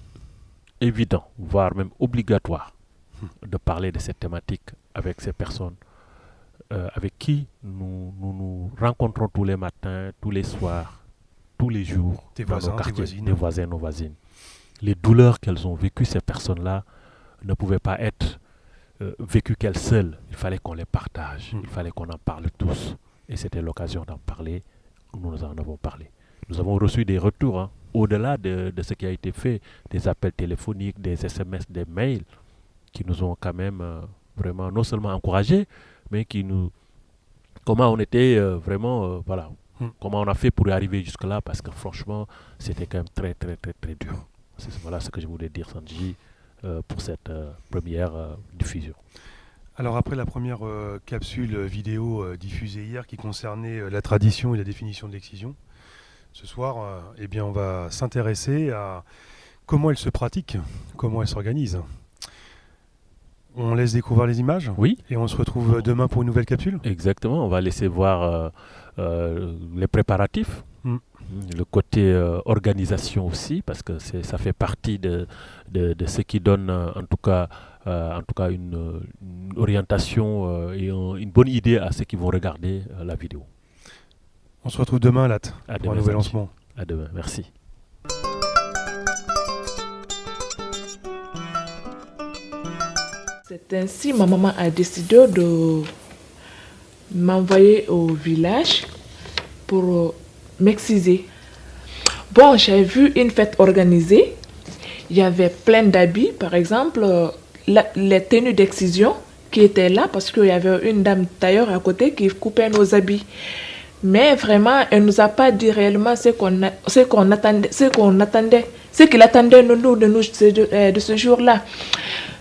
évident, voire même obligatoire, de parler de cette thématique avec ces personnes avec qui nous rencontrons tous les matins, tous les soirs, tous les jours, tes dans voisins, nos quartiers, tes voisines. des voisins, nos voisines. Les douleurs qu'elles ont vécues, ces personnes-là, ne pouvaient pas être vécues qu'elles seules. Il fallait qu'on les partage, il fallait qu'on en parle tous. Et c'était l'occasion d'en parler. Nous en avons parlé. Nous avons reçu des retours, hein, au-delà de ce qui a été fait, des appels téléphoniques, des SMS, des mails, qui nous ont quand même vraiment non seulement encouragés, mais qui nous... Comment on était vraiment... voilà. Comment on a fait pour y arriver jusque-là, parce que franchement, c'était quand même très, très, très, très dur. Voilà ce que je voulais dire, Sanji, pour cette première diffusion. Alors après la première capsule vidéo diffusée hier qui concernait la tradition et la définition de l'excision, ce soir, eh bien, on va s'intéresser à comment elle se pratique, comment elle s'organise. On laisse découvrir les images. Oui. Et on se retrouve demain pour une nouvelle capsule. Exactement, on va laisser voir les préparatifs, le côté organisation aussi, parce que ça fait partie de ce qui donne en tout cas une orientation et une bonne idée à ceux qui vont regarder la vidéo. On se retrouve demain, Lat, pour un nouvel Sanji. lancement. À demain, merci. C'est ainsi ma maman a décidé de m'envoyer au village pour m'exciser. Bon, j'ai vu une fête organisée. Il y avait plein d'habits, par exemple, les tenues d'excision qui étaient là parce qu'il y avait une dame tailleur à côté qui coupait nos habits. Mais vraiment, elle ne nous a pas dit réellement ce qu'il attendait de nous de ce jour-là.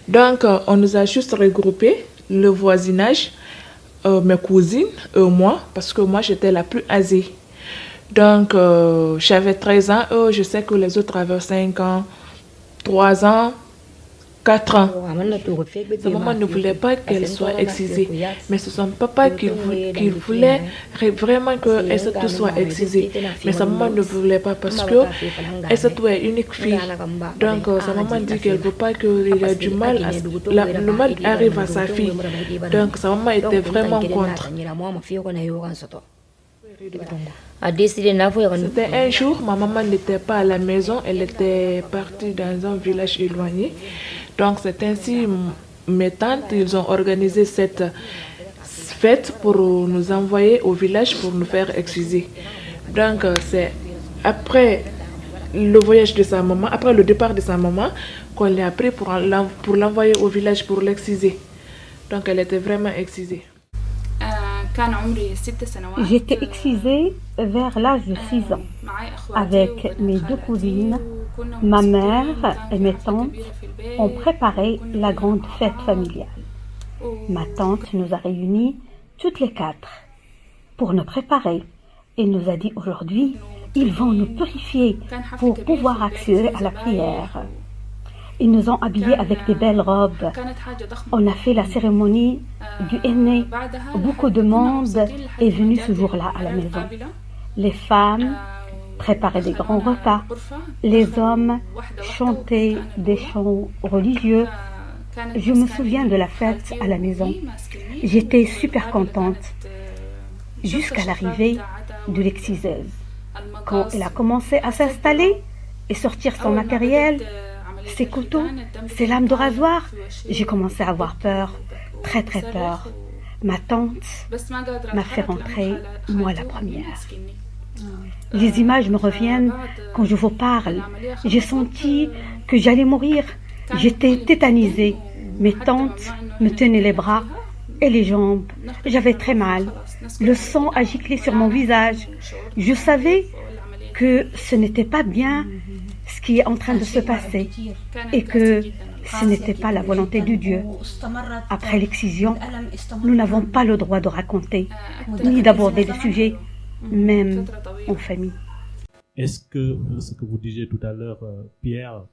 Donc, on nous a juste regroupé, le voisinage, mes cousines et moi, parce que moi, j'étais la plus âgée. Donc, j'avais 13 ans, je sais que les autres avaient 5 ans, 3 ans, 4 ans. Sa maman ne voulait pas qu'elle soit excisée, mais c'est son papa qui voulait vraiment que Aïssatou soit excisée. Mais sa maman ne voulait pas parce que Aïssatou est unique fille. Donc sa maman dit qu'elle ne veut pas que le mal arrive à sa fille. Donc sa maman était vraiment contre. C'était un jour, ma maman n'était pas à la maison, elle était partie dans un village éloigné. Donc c'est ainsi, mes tantes, ils ont organisé cette fête pour nous envoyer au village pour nous faire exciser. Donc c'est après le voyage de sa maman, après le départ de sa maman, qu'on l'a pris pour l'envoyer au village pour l'exciser. Donc elle était vraiment excisée. J'étais excisée vers l'âge de 6 ans avec mes 2 cousines. Ma mère et mes tantes ont préparé la grande fête familiale. Ma tante nous a réunis toutes les 4 pour nous préparer et nous a dit aujourd'hui, ils vont nous purifier pour pouvoir accéder à la prière. Ils nous ont habillés avec des belles robes. On a fait la cérémonie du henné. Beaucoup de monde est venu ce jour-là à la maison. Les femmes préparaient des grands repas. Les hommes chantaient des chants religieux. Je me souviens de la fête à la maison. J'étais super contente jusqu'à l'arrivée de l'exciseuse. Quand elle a commencé à s'installer et sortir son matériel, ses couteaux, ses lames de rasoir, j'ai commencé à avoir peur, très très peur. Ma tante m'a fait rentrer, moi la première. Les images me reviennent quand je vous parle. J'ai senti que j'allais mourir. J'étais tétanisée. Mes tantes me tenaient les bras et les jambes. J'avais très mal. Le sang a giclé sur mon visage. Je savais que ce n'était pas bien ce qui est en train de se passer et que ce n'était pas la volonté de Dieu. Après l'excision, nous n'avons pas le droit de raconter, ni d'aborder le sujet, même en famille. Est-ce que ce que vous disiez tout à l'heure, Pierre,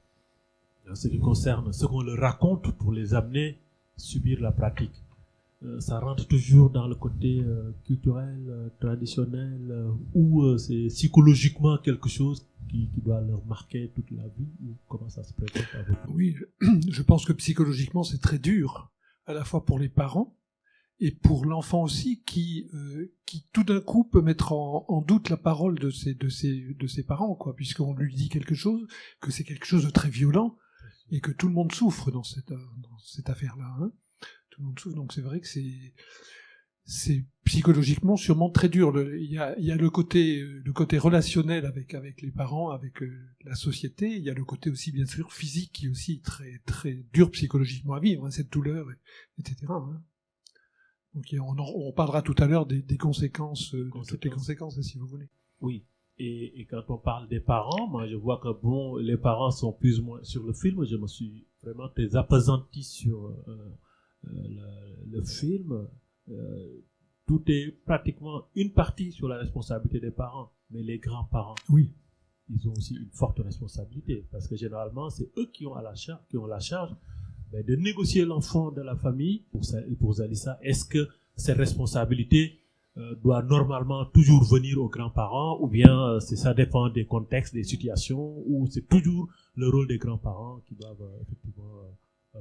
en ce qui concerne ce qu'on leur raconte pour les amener à subir la pratique, ça rentre toujours dans le côté culturel, traditionnel, ou c'est psychologiquement quelque chose qui doit leur marquer toute la vie, ou comment ça se présente à vous? Oui, je pense que psychologiquement c'est très dur, à la fois pour les parents et pour l'enfant aussi, qui tout d'un coup peut mettre en doute la parole de ses parents, quoi, puisqu'on lui dit quelque chose, que c'est quelque chose de très violent, et que tout le monde souffre dans cette affaire-là, hein. Tout le monde souffre, donc c'est vrai que c'est psychologiquement sûrement très dur. Il y a le côté relationnel avec les parents, avec la société. Il y a le côté aussi bien sûr physique qui est aussi très très dur psychologiquement à vivre, hein, cette douleur, etc. Hein. Donc on parlera tout à l'heure des conséquences, de toutes les conséquences, si vous voulez. Oui. Et quand on parle des parents, moi je vois que bon, les parents sont plus ou moins sur le film. Je me suis vraiment très appesanti sur le film. Tout est pratiquement une partie sur la responsabilité des parents, mais les grands-parents, oui, ils ont aussi une forte responsabilité, parce que généralement c'est eux qui ont la charge de négocier l'enfant de la famille. Pour Zalissa, est-ce que ces responsabilités doivent normalement toujours venir aux grands-parents, ou bien ça dépend des contextes, des situations, ou c'est toujours le rôle des grands-parents qui doivent effectivement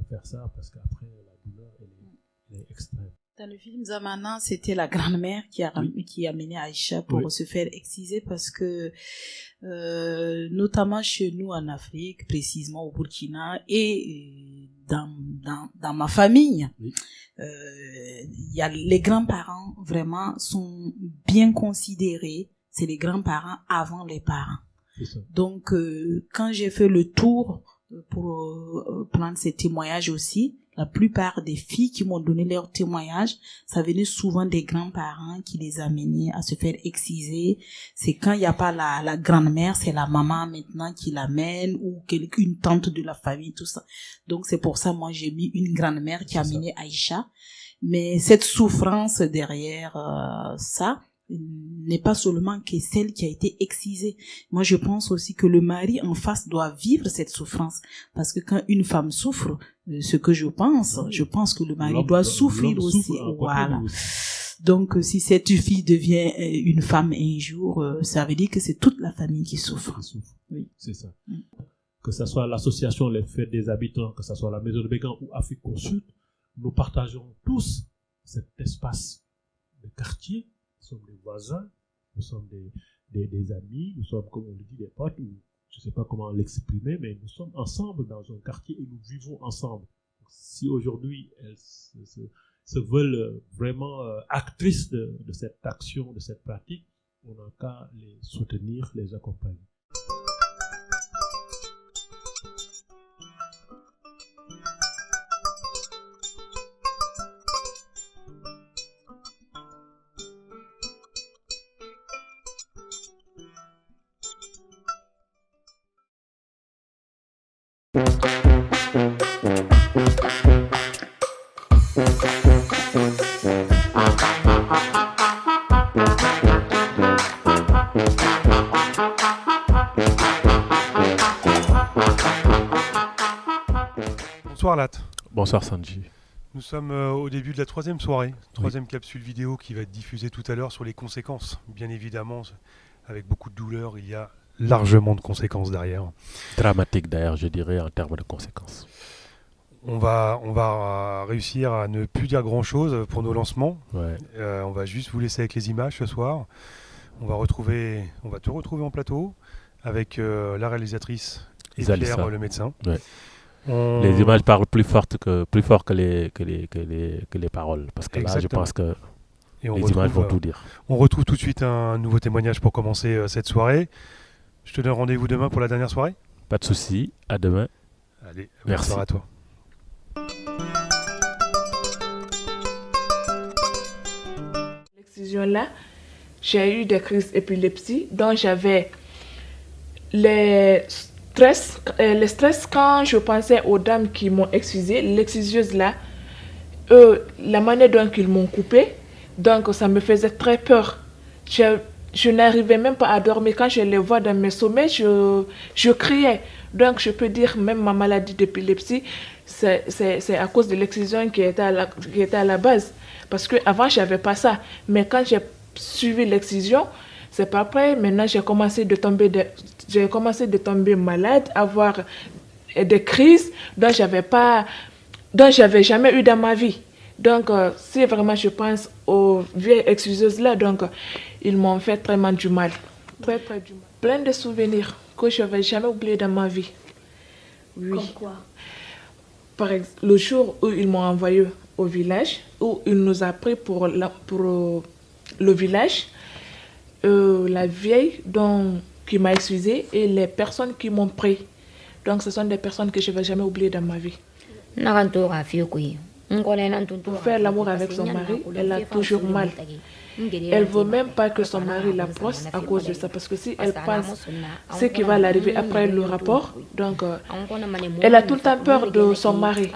faire ça, parce qu'après la douleur elle est extrême. Dans le film Zamana, c'était la grand-mère qui a mené Aïcha pour se faire exciser, parce que notamment chez nous en Afrique, précisément au Burkina, et dans ma famille, y a les grands-parents vraiment sont bien considérés. C'est les grands-parents avant les parents. Donc quand j'ai fait le tour pour prendre ces témoignages aussi, la plupart des filles qui m'ont donné leurs témoignages, ça venait souvent des grands-parents qui les amenaient à se faire exciser. C'est quand il n'y a pas la grand-mère, c'est la maman maintenant qui l'amène, ou une tante de la famille, tout ça. Donc c'est pour ça, moi j'ai mis une grand-mère qui a amené Aïcha. Mais cette souffrance derrière ça n'est pas seulement que celle qui a été excisée. Moi, je pense aussi que le mari en face doit vivre cette souffrance. Parce que quand une femme souffre, ce que je pense que le mari doit souffrir aussi. Voilà. Donc, si cette fille devient une femme un jour, ça veut dire que c'est toute la famille qui souffre. Oui. C'est ça. Que ce soit l'association Les Fêtes des Habitants, que ce soit la Maison de Béguin ou Afrique Consult, nous partageons tous cet espace de quartier. Nous sommes des voisins, nous sommes des amis, nous sommes, comme on le dit, des potes, ou je ne sais pas comment l'exprimer, mais nous sommes ensemble dans un quartier et nous vivons ensemble. Donc, si aujourd'hui elles se veulent vraiment actrices de cette action, de cette pratique, on n'a qu'à les soutenir, les accompagner. Bonsoir Lat. Bonsoir Sanji. Nous sommes au début de la troisième soirée, troisième capsule vidéo qui va être diffusée tout à l'heure sur les conséquences. Bien évidemment, avec beaucoup de douleur, il y a largement de conséquences derrière. Dramatique d'ailleurs, je dirais, en termes de conséquences. On va réussir à ne plus dire grand-chose pour nos lancements. Ouais. On va juste vous laisser avec les images ce soir. On va te retrouver en plateau avec la réalisatrice et Zalissa. Pierre, le médecin. Ouais. Les images parlent plus fort que les paroles, parce que Exactement. là, je pense que les images vont tout dire. On retrouve tout de suite un nouveau témoignage pour commencer cette soirée. Je te donne rendez-vous demain pour la dernière soirée. Pas de souci, à demain. Allez, merci. Bonsoir à toi. L'excision-là, j'ai eu des crises d'épilepsie, donc j'avais les le stress quand je pensais aux dames qui m'ont excisé, l'exciseuse là, la manière dont ils m'ont coupé, donc ça me faisait très peur. Je n'arrivais même pas à dormir. Quand je les vois dans mes sommeils, je criais. Donc je peux dire même ma maladie d'épilepsie, c'est à cause de l'excision qui était à la base. Parce qu'avant, je n'avais pas ça. Mais quand j'ai suivi l'excision, c'est pas après. Maintenant, j'ai commencé de tomber malade, avoir des crises dont j'avais jamais eu dans ma vie. Donc, si vraiment je pense aux vieilles excuseuses là, donc ils m'ont fait vraiment du mal. Très, très du mal. Plein de souvenirs que je ne vais jamais oublier dans ma vie. Oui. Comme quoi? Par exemple, le jour où ils m'ont envoyé au village, où il nous a pris pour le village, la vieille qui m'a excusé et les personnes qui m'ont pris. Donc, ce sont des personnes que je ne vais jamais oublier dans ma vie. Pour faire l'amour avec son mari, elle a toujours mal. Elle ne veut même pas que son mari la brosse à cause de ça. Parce que si elle pense ce qui va l'arriver après le rapport, donc elle a tout le temps peur de son mari.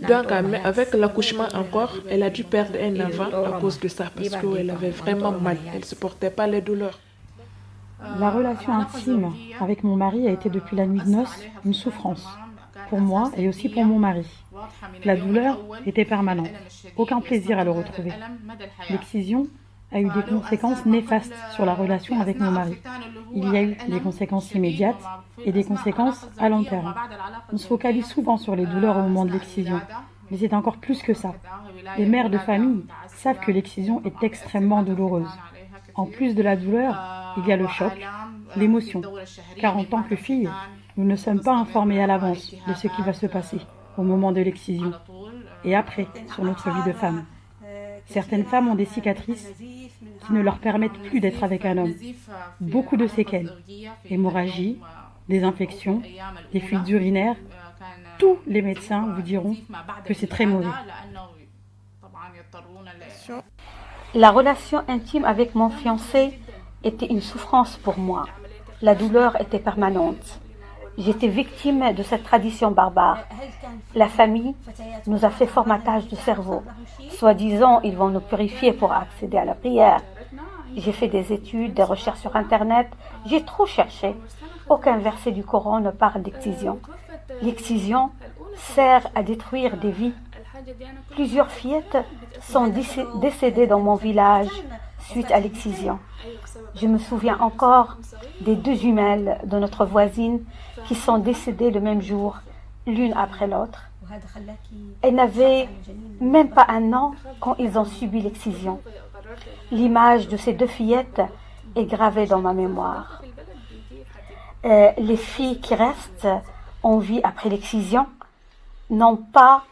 Donc avec l'accouchement encore, elle a dû perdre un enfant à cause de ça. Parce qu'elle avait vraiment mal. Elle ne supportait pas les douleurs. La relation intime avec mon mari a été depuis la nuit de noces une souffrance. Pour moi et aussi pour mon mari. La douleur était permanente. Aucun plaisir à le retrouver. L'excision a eu des conséquences néfastes sur la relation avec mon mari. Il y a eu des conséquences immédiates et des conséquences à long terme. On se focalise souvent sur les douleurs au moment de l'excision, mais c'est encore plus que ça. Les mères de famille savent que l'excision est extrêmement douloureuse. En plus de la douleur, il y a le choc, l'émotion, car en tant que fille, nous ne sommes pas informés à l'avance de ce qui va se passer au moment de l'excision et après sur notre vie de femme. Certaines femmes ont des cicatrices qui ne leur permettent plus d'être avec un homme. Beaucoup de séquelles, hémorragie, des infections, des fuites urinaires. Tous les médecins vous diront que c'est très mauvais. La relation intime avec mon fiancé était une souffrance pour moi. La douleur était permanente. J'étais victime de cette tradition barbare. La famille nous a fait formatage de cerveau. Soi-disant, ils vont nous purifier pour accéder à la prière. J'ai fait des études, des recherches sur Internet. J'ai trop cherché. Aucun verset du Coran ne parle d'excision. L'excision sert à détruire des vies. Plusieurs fillettes sont décédées dans mon village suite à l'excision. Je me souviens encore des 2 jumelles de notre voisine qui sont décédées le même jour, l'une après l'autre. Elles n'avaient même pas 1 an quand ils ont subi l'excision. L'image de ces 2 fillettes est gravée dans ma mémoire. Les filles qui restent en vie après l'excision n'ont pas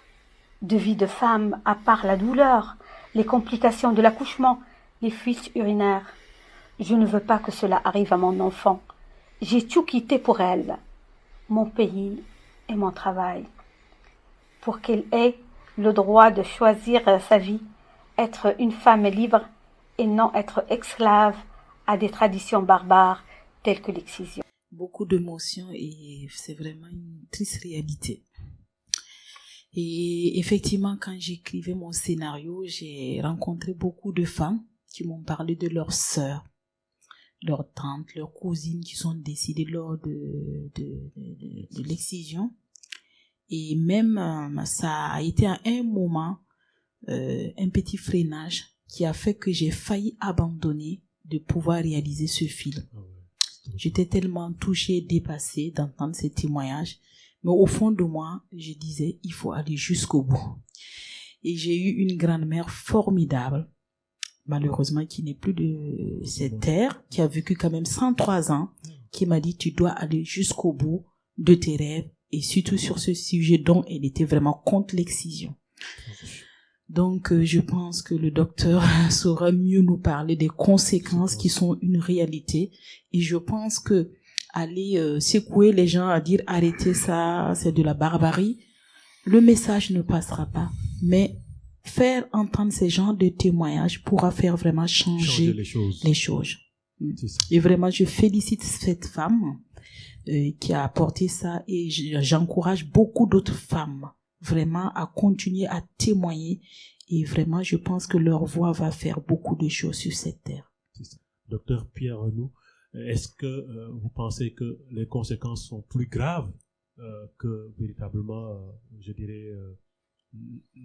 de vie de femme à part la douleur, les complications de l'accouchement, les fuites urinaires. Je ne veux pas que cela arrive à mon enfant. J'ai tout quitté pour elle, mon pays et mon travail, pour qu'elle ait le droit de choisir sa vie, être une femme libre et non être esclave à des traditions barbares telles que l'excision. Beaucoup d'émotions et c'est vraiment une triste réalité. Et effectivement, quand j'écrivais mon scénario, j'ai rencontré beaucoup de femmes qui m'ont parlé de leurs sœurs, leurs tantes, leurs cousines qui sont décédées lors de l'excision. Et même, ça a été à un moment un petit freinage qui a fait que j'ai failli abandonner de pouvoir réaliser ce film. J'étais tellement touchée, dépassée d'entendre ces témoignages. Mais au fond de moi, je disais, il faut aller jusqu'au bout. Et j'ai eu une grand-mère formidable, malheureusement qui n'est plus de cette terre, qui a vécu quand même 103 ans, qui m'a dit, tu dois aller jusqu'au bout de tes rêves, et surtout sur ce sujet dont elle était vraiment contre l'excision. Donc, je pense que le docteur saura mieux nous parler des conséquences qui sont une réalité, et je pense que aller secouer les gens à dire arrêtez ça, c'est de la barbarie, le message ne passera pas. Mais faire entendre ces genres de témoignages pourra faire vraiment changer les choses. Et vraiment, je félicite cette femme qui a apporté ça, et j'encourage beaucoup d'autres femmes vraiment à continuer à témoigner, et vraiment je pense que leur voix va faire beaucoup de choses sur cette terre. C'est ça. Docteur Pierre Renaud, est-ce que vous pensez que les conséquences sont plus graves que véritablement, je dirais,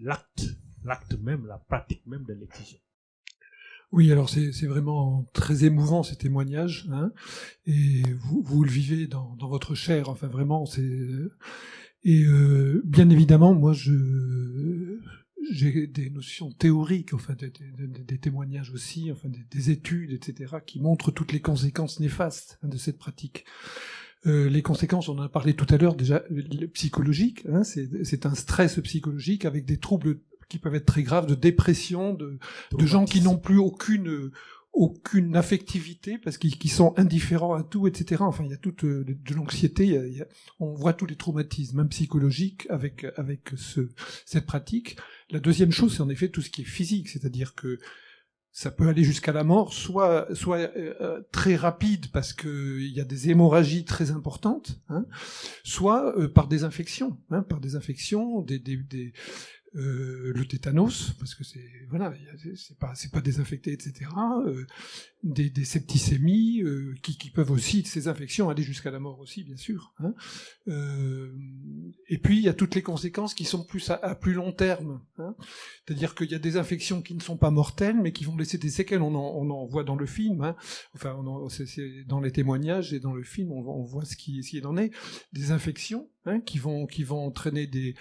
l'acte même, la pratique même de l'excision? Oui, alors c'est vraiment très émouvant ces témoignages, hein, et vous le vivez dans votre chair, enfin vraiment, et bien évidemment, moi j'ai des notions théoriques, enfin des témoignages aussi, enfin des études, etc., qui montrent toutes les conséquences néfastes, hein, de cette pratique. Les conséquences, on en a parlé tout à l'heure déjà, psychologiques, hein, c'est un stress psychologique avec des troubles qui peuvent être très graves, de dépression, de gens qui n'ont plus aucune affectivité parce qu'ils sont indifférents à tout, etc. Enfin, il y a toute de l'anxiété, on voit tous les traumatismes, même psychologiques, avec cette pratique. La deuxième chose, c'est en effet tout ce qui est physique, c'est-à-dire que ça peut aller jusqu'à la mort, soit très rapide parce que il y a des hémorragies très importantes, hein, soit par des infections, hein, le tétanos, parce que c'est pas désinfecté, etc. Des septicémies qui peuvent aussi, ces infections, aller jusqu'à la mort aussi, bien sûr. Hein. Et puis il y a toutes les conséquences qui sont plus à plus long terme. Hein. C'est-à-dire qu'il y a des infections qui ne sont pas mortelles, mais qui vont laisser des séquelles. On en voit dans le film. Hein. Enfin, c'est dans les témoignages et dans le film, on voit ce qui en est. Des infections, hein, qui vont entraîner des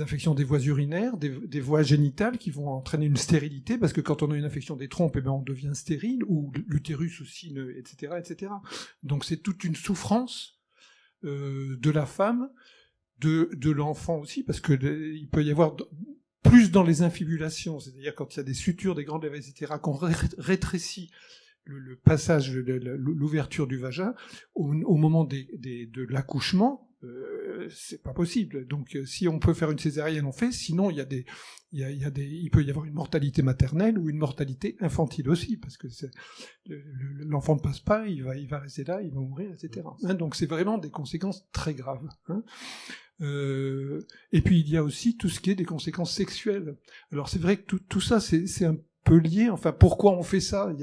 infections des voies urinaires, des voies génitales, qui vont entraîner une stérilité, parce que quand on a une infection des trompes, on devient stérile, ou l'utérus aussi, etc., etc. Donc c'est toute une souffrance de la femme, de l'enfant aussi, parce que il peut y avoir plus dans les infibulations, c'est-à-dire quand il y a des sutures, des grandes lèvres, etc., qu'on rétrécit le passage, l'ouverture du vagin, au moment de l'accouchement, c'est pas possible. Donc, si on peut faire une césarienne, on fait. Sinon, il peut y avoir une mortalité maternelle ou une mortalité infantile aussi, parce que l'enfant ne passe pas, il va rester là, il va mourir, etc. Hein, donc, c'est vraiment des conséquences très graves. Hein. Et puis, il y a aussi tout ce qui est des conséquences sexuelles. Alors, c'est vrai que tout ça, c'est un peu lié. Enfin, pourquoi on fait ça ? Il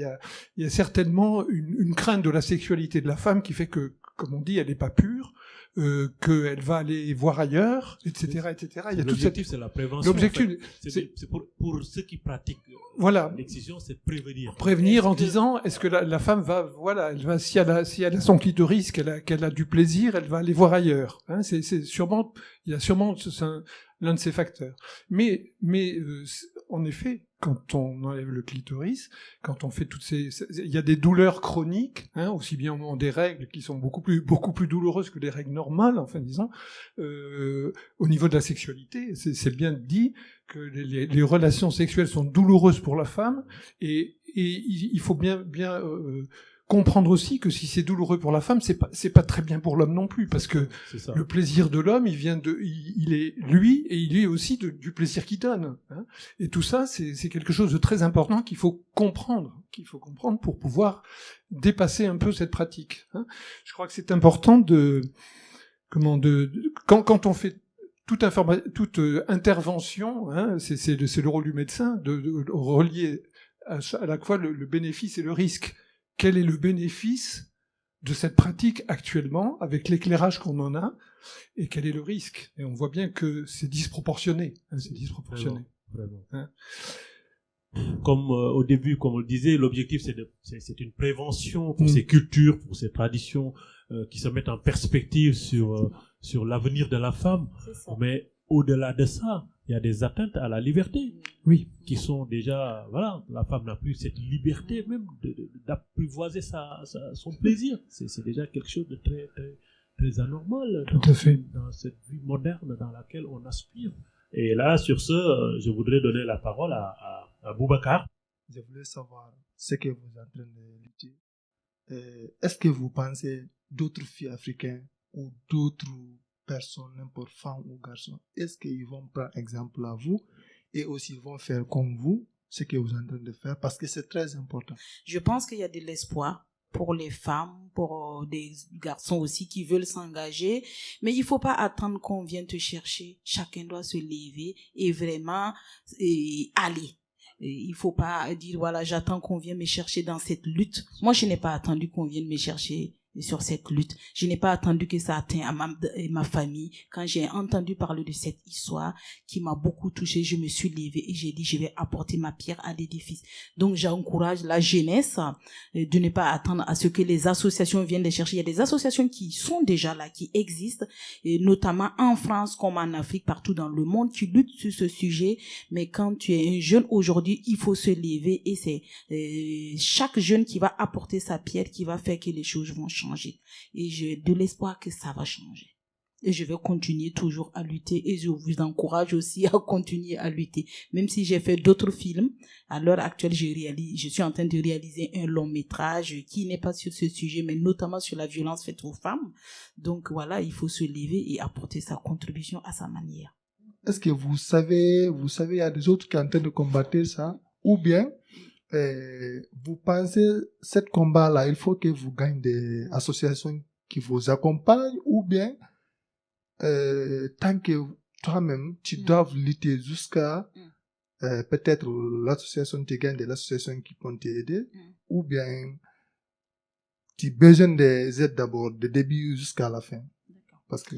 y a certainement une crainte de la sexualité de la femme qui fait que, comme on dit, elle n'est pas pure. Qu'elle va aller voir ailleurs, etc., etc. Il y a l'objectif, c'est la prévention. L'objectif, en fait. C'est pour ceux qui pratiquent l'excision, c'est prévenir. Prévenir en disant, est-ce que la femme elle va, si elle a son clitoris, qu'elle a du plaisir, elle va aller voir ailleurs. Hein, il y a sûrement l'un de ces facteurs. Mais en effet, quand on enlève le clitoris, quand on fait il y a des douleurs chroniques, hein, aussi bien au moment des règles qui sont beaucoup plus douloureuses que les règles normales, enfin disons, au niveau de la sexualité, c'est bien dit que les relations sexuelles sont douloureuses pour la femme, et il faut bien comprendre aussi que si c'est douloureux pour la femme, c'est pas très bien pour l'homme non plus, parce que le plaisir de l'homme, il est lui, et il est aussi du plaisir qu'il donne. Hein. Et tout ça, c'est quelque chose de très important qu'il faut comprendre pour pouvoir dépasser un peu cette pratique. Hein. Je crois que c'est important quand on fait toute intervention, hein, c'est le rôle du médecin de relier à la fois le bénéfice et le risque. Quel est le bénéfice de cette pratique actuellement, avec l'éclairage qu'on en a, et quel est le risque ? Et on voit bien que c'est disproportionné. Hein, c'est disproportionné. Vraiment. Hein. Comme au début, comme on le disait, l'objectif c'est une prévention pour ces cultures, pour ces traditions qui se mettent en perspective sur l'avenir de la femme. Mais au-delà de ça, il y a des atteintes à la liberté, qui sont déjà, la femme n'a plus cette liberté même d'apprivoiser son plaisir. C'est déjà quelque chose de très, très, très anormal dans cette vie moderne dans laquelle on aspire. Et là, sur ce, je voudrais donner la parole à Boubacar. Je voulais savoir ce que vous êtes en train de dire. Est-ce que vous pensez d'autres filles africaines ou d'autres personnes, n'importe femme ou garçon, est-ce qu'ils vont prendre exemple à vous et aussi ils vont faire comme vous, ce que vous êtes en train de faire, parce que c'est très important. Je pense qu'il y a de l'espoir pour les femmes, pour des garçons aussi qui veulent s'engager. Mais il faut pas attendre qu'on vienne te chercher. Chacun doit se lever et vraiment aller. Il faut pas dire, voilà, j'attends qu'on vienne me chercher dans cette lutte. Moi, je n'ai pas attendu qu'on vienne me chercher sur cette lutte. Je n'ai pas attendu que ça atteigne à ma famille. Quand j'ai entendu parler de cette histoire qui m'a beaucoup touchée, je me suis levée et j'ai dit, je vais apporter ma pierre à l'édifice. Donc, j'encourage la jeunesse de ne pas attendre à ce que les associations viennent les chercher. Il y a des associations qui sont déjà là, qui existent, et notamment en France comme en Afrique, partout dans le monde, qui luttent sur ce sujet. Mais quand tu es un jeune aujourd'hui, il faut se lever et c'est chaque jeune qui va apporter sa pierre qui va faire que les choses vont changer. Et j'ai de l'espoir que ça va changer. Et je vais continuer toujours à lutter et je vous encourage aussi à continuer à lutter. Même si j'ai fait d'autres films, à l'heure actuelle, je suis en train de réaliser un long métrage qui n'est pas sur ce sujet, mais notamment sur la violence faite aux femmes. Donc voilà, il faut se lever et apporter sa contribution à sa manière. Est-ce que vous savez, il y a des autres qui sont en train de combattre ça, ou bien vous pensez cette combat-là, il faut que vous gagnez des associations qui vous accompagnent, ou bien tant que toi-même tu dois lutter jusqu'à peut-être l'association te gagne de l'association qui peut t'aider, ou bien tu as besoin des aides d'abord, de début jusqu'à la fin. Parce que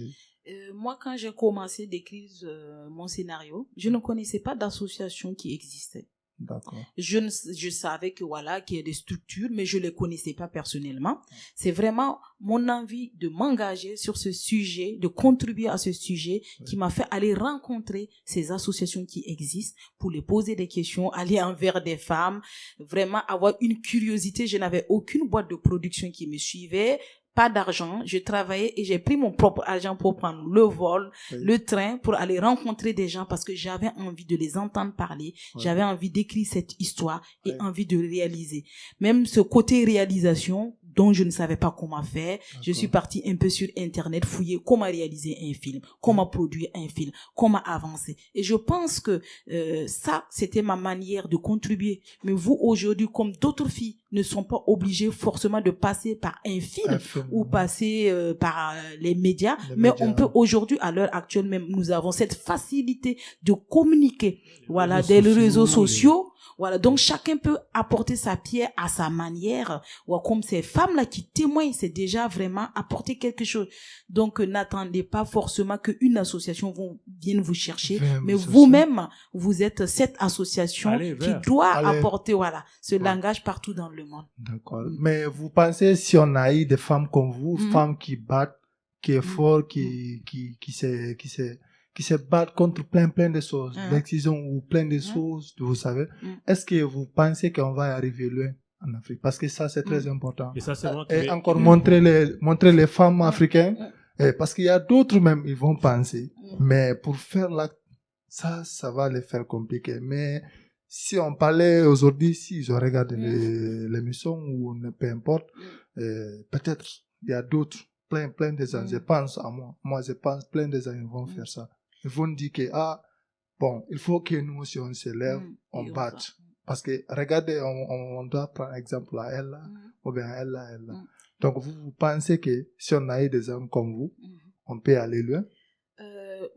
moi, quand j'ai commencé d'écrire mon scénario, je ne connaissais pas d'association qui existait. D'accord. Je savais que voilà, qu'il y a des structures, mais je les connaissais pas personnellement. C'est vraiment mon envie de m'engager sur ce sujet, de contribuer à ce sujet qui m'a fait aller rencontrer ces associations qui existent pour les poser des questions, aller envers des femmes, vraiment avoir une curiosité. Je n'avais aucune boîte de production qui me suivait. Pas d'argent, je travaillais et j'ai pris mon propre argent pour prendre le vol, le train, pour aller rencontrer des gens parce que j'avais envie de les entendre parler, j'avais envie d'écrire cette histoire et envie de réaliser. Même ce côté réalisation dont je ne savais pas comment faire, je suis partie un peu sur Internet, fouiller comment réaliser un film, comment produire un film, comment avancer. Et je pense que ça, c'était ma manière de contribuer. Mais vous, aujourd'hui, comme d'autres filles, ne sont pas obligées forcément de passer par un film ou passer par les médias, on peut aujourd'hui, à l'heure actuelle même, nous avons cette facilité de communiquer, voilà, des réseaux sociaux. Voilà, donc chacun peut apporter sa pierre à sa manière. Ou comme ces femmes-là qui témoignent, c'est déjà vraiment apporter quelque chose. Donc n'attendez pas forcément qu'une association vienne vous chercher, mais vous-même, vous êtes cette association qui doit apporter ce langage partout dans le monde. D'accord. Mais vous pensez si on a eu des femmes comme vous, femmes qui battent, qui est fort, qui se battent contre plein de choses, l'excision ou plein de choses, vous savez. Est-ce que vous pensez qu'on va arriver loin en Afrique? Parce que ça, c'est très important. Et ça, c'est et encore montrer les femmes africaines, parce qu'il y a d'autres même, ils vont penser. Mais pour faire ça va les faire compliquer. Mais si on parlait aujourd'hui, si je regarde l'émission ou peu importe, peut-être il y a d'autres, plein de gens, je pense à moi je pense plein de gens vont faire ça. Ils vont dire que, il faut que nous aussi on se lève, on batte. Parce que, regardez, on doit prendre exemple à elle, ou bien elle là. Donc, vous pensez que si on a eu des hommes comme vous, on peut aller loin?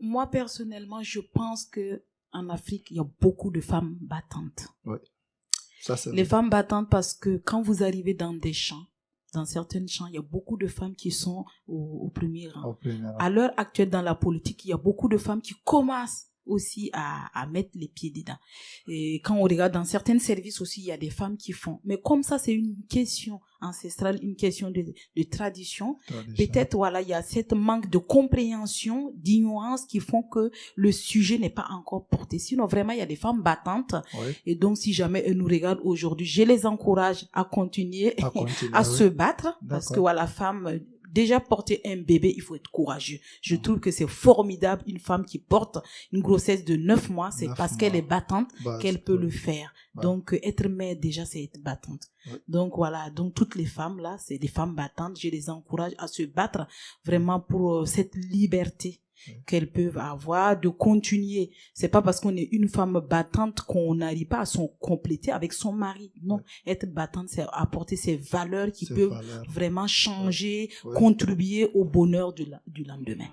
Moi, personnellement, je pense que en Afrique, il y a beaucoup de femmes battantes. Oui. Ça, c'est les femmes battantes parce que quand vous arrivez dans des champs, dans certains champs, il y a beaucoup de femmes qui sont au premier rang. À l'heure actuelle, dans la politique, il y a beaucoup de femmes qui commencent aussi à mettre les pieds dedans. Et quand on regarde dans certains services aussi, il y a des femmes qui font. Mais comme ça, c'est une question ancestrale, une question de tradition. Peut-être, il y a cette manque de compréhension, d'ignorance qui font que le sujet n'est pas encore porté. Sinon, vraiment, il y a des femmes battantes. Oui. Et donc, si jamais elles nous regardent aujourd'hui, je les encourage à continuer à se battre. Parce que, la femme... Déjà, porter un bébé, il faut être courageux. Je trouve que c'est formidable, une femme qui porte une grossesse de 9 mois, c'est parce qu'elle est battante qu'elle peut le faire. Donc, être mère, déjà, c'est être battante. Donc, donc toutes les femmes, là, c'est des femmes battantes. Je les encourage à se battre vraiment pour cette liberté. qu'elles peuvent avoir, de continuer. C'est pas parce qu'on est une femme battante qu'on n'arrive pas à se compléter avec son mari. Non, être battante, c'est apporter ces valeurs qui peuvent vraiment changer, contribuer au bonheur du lendemain.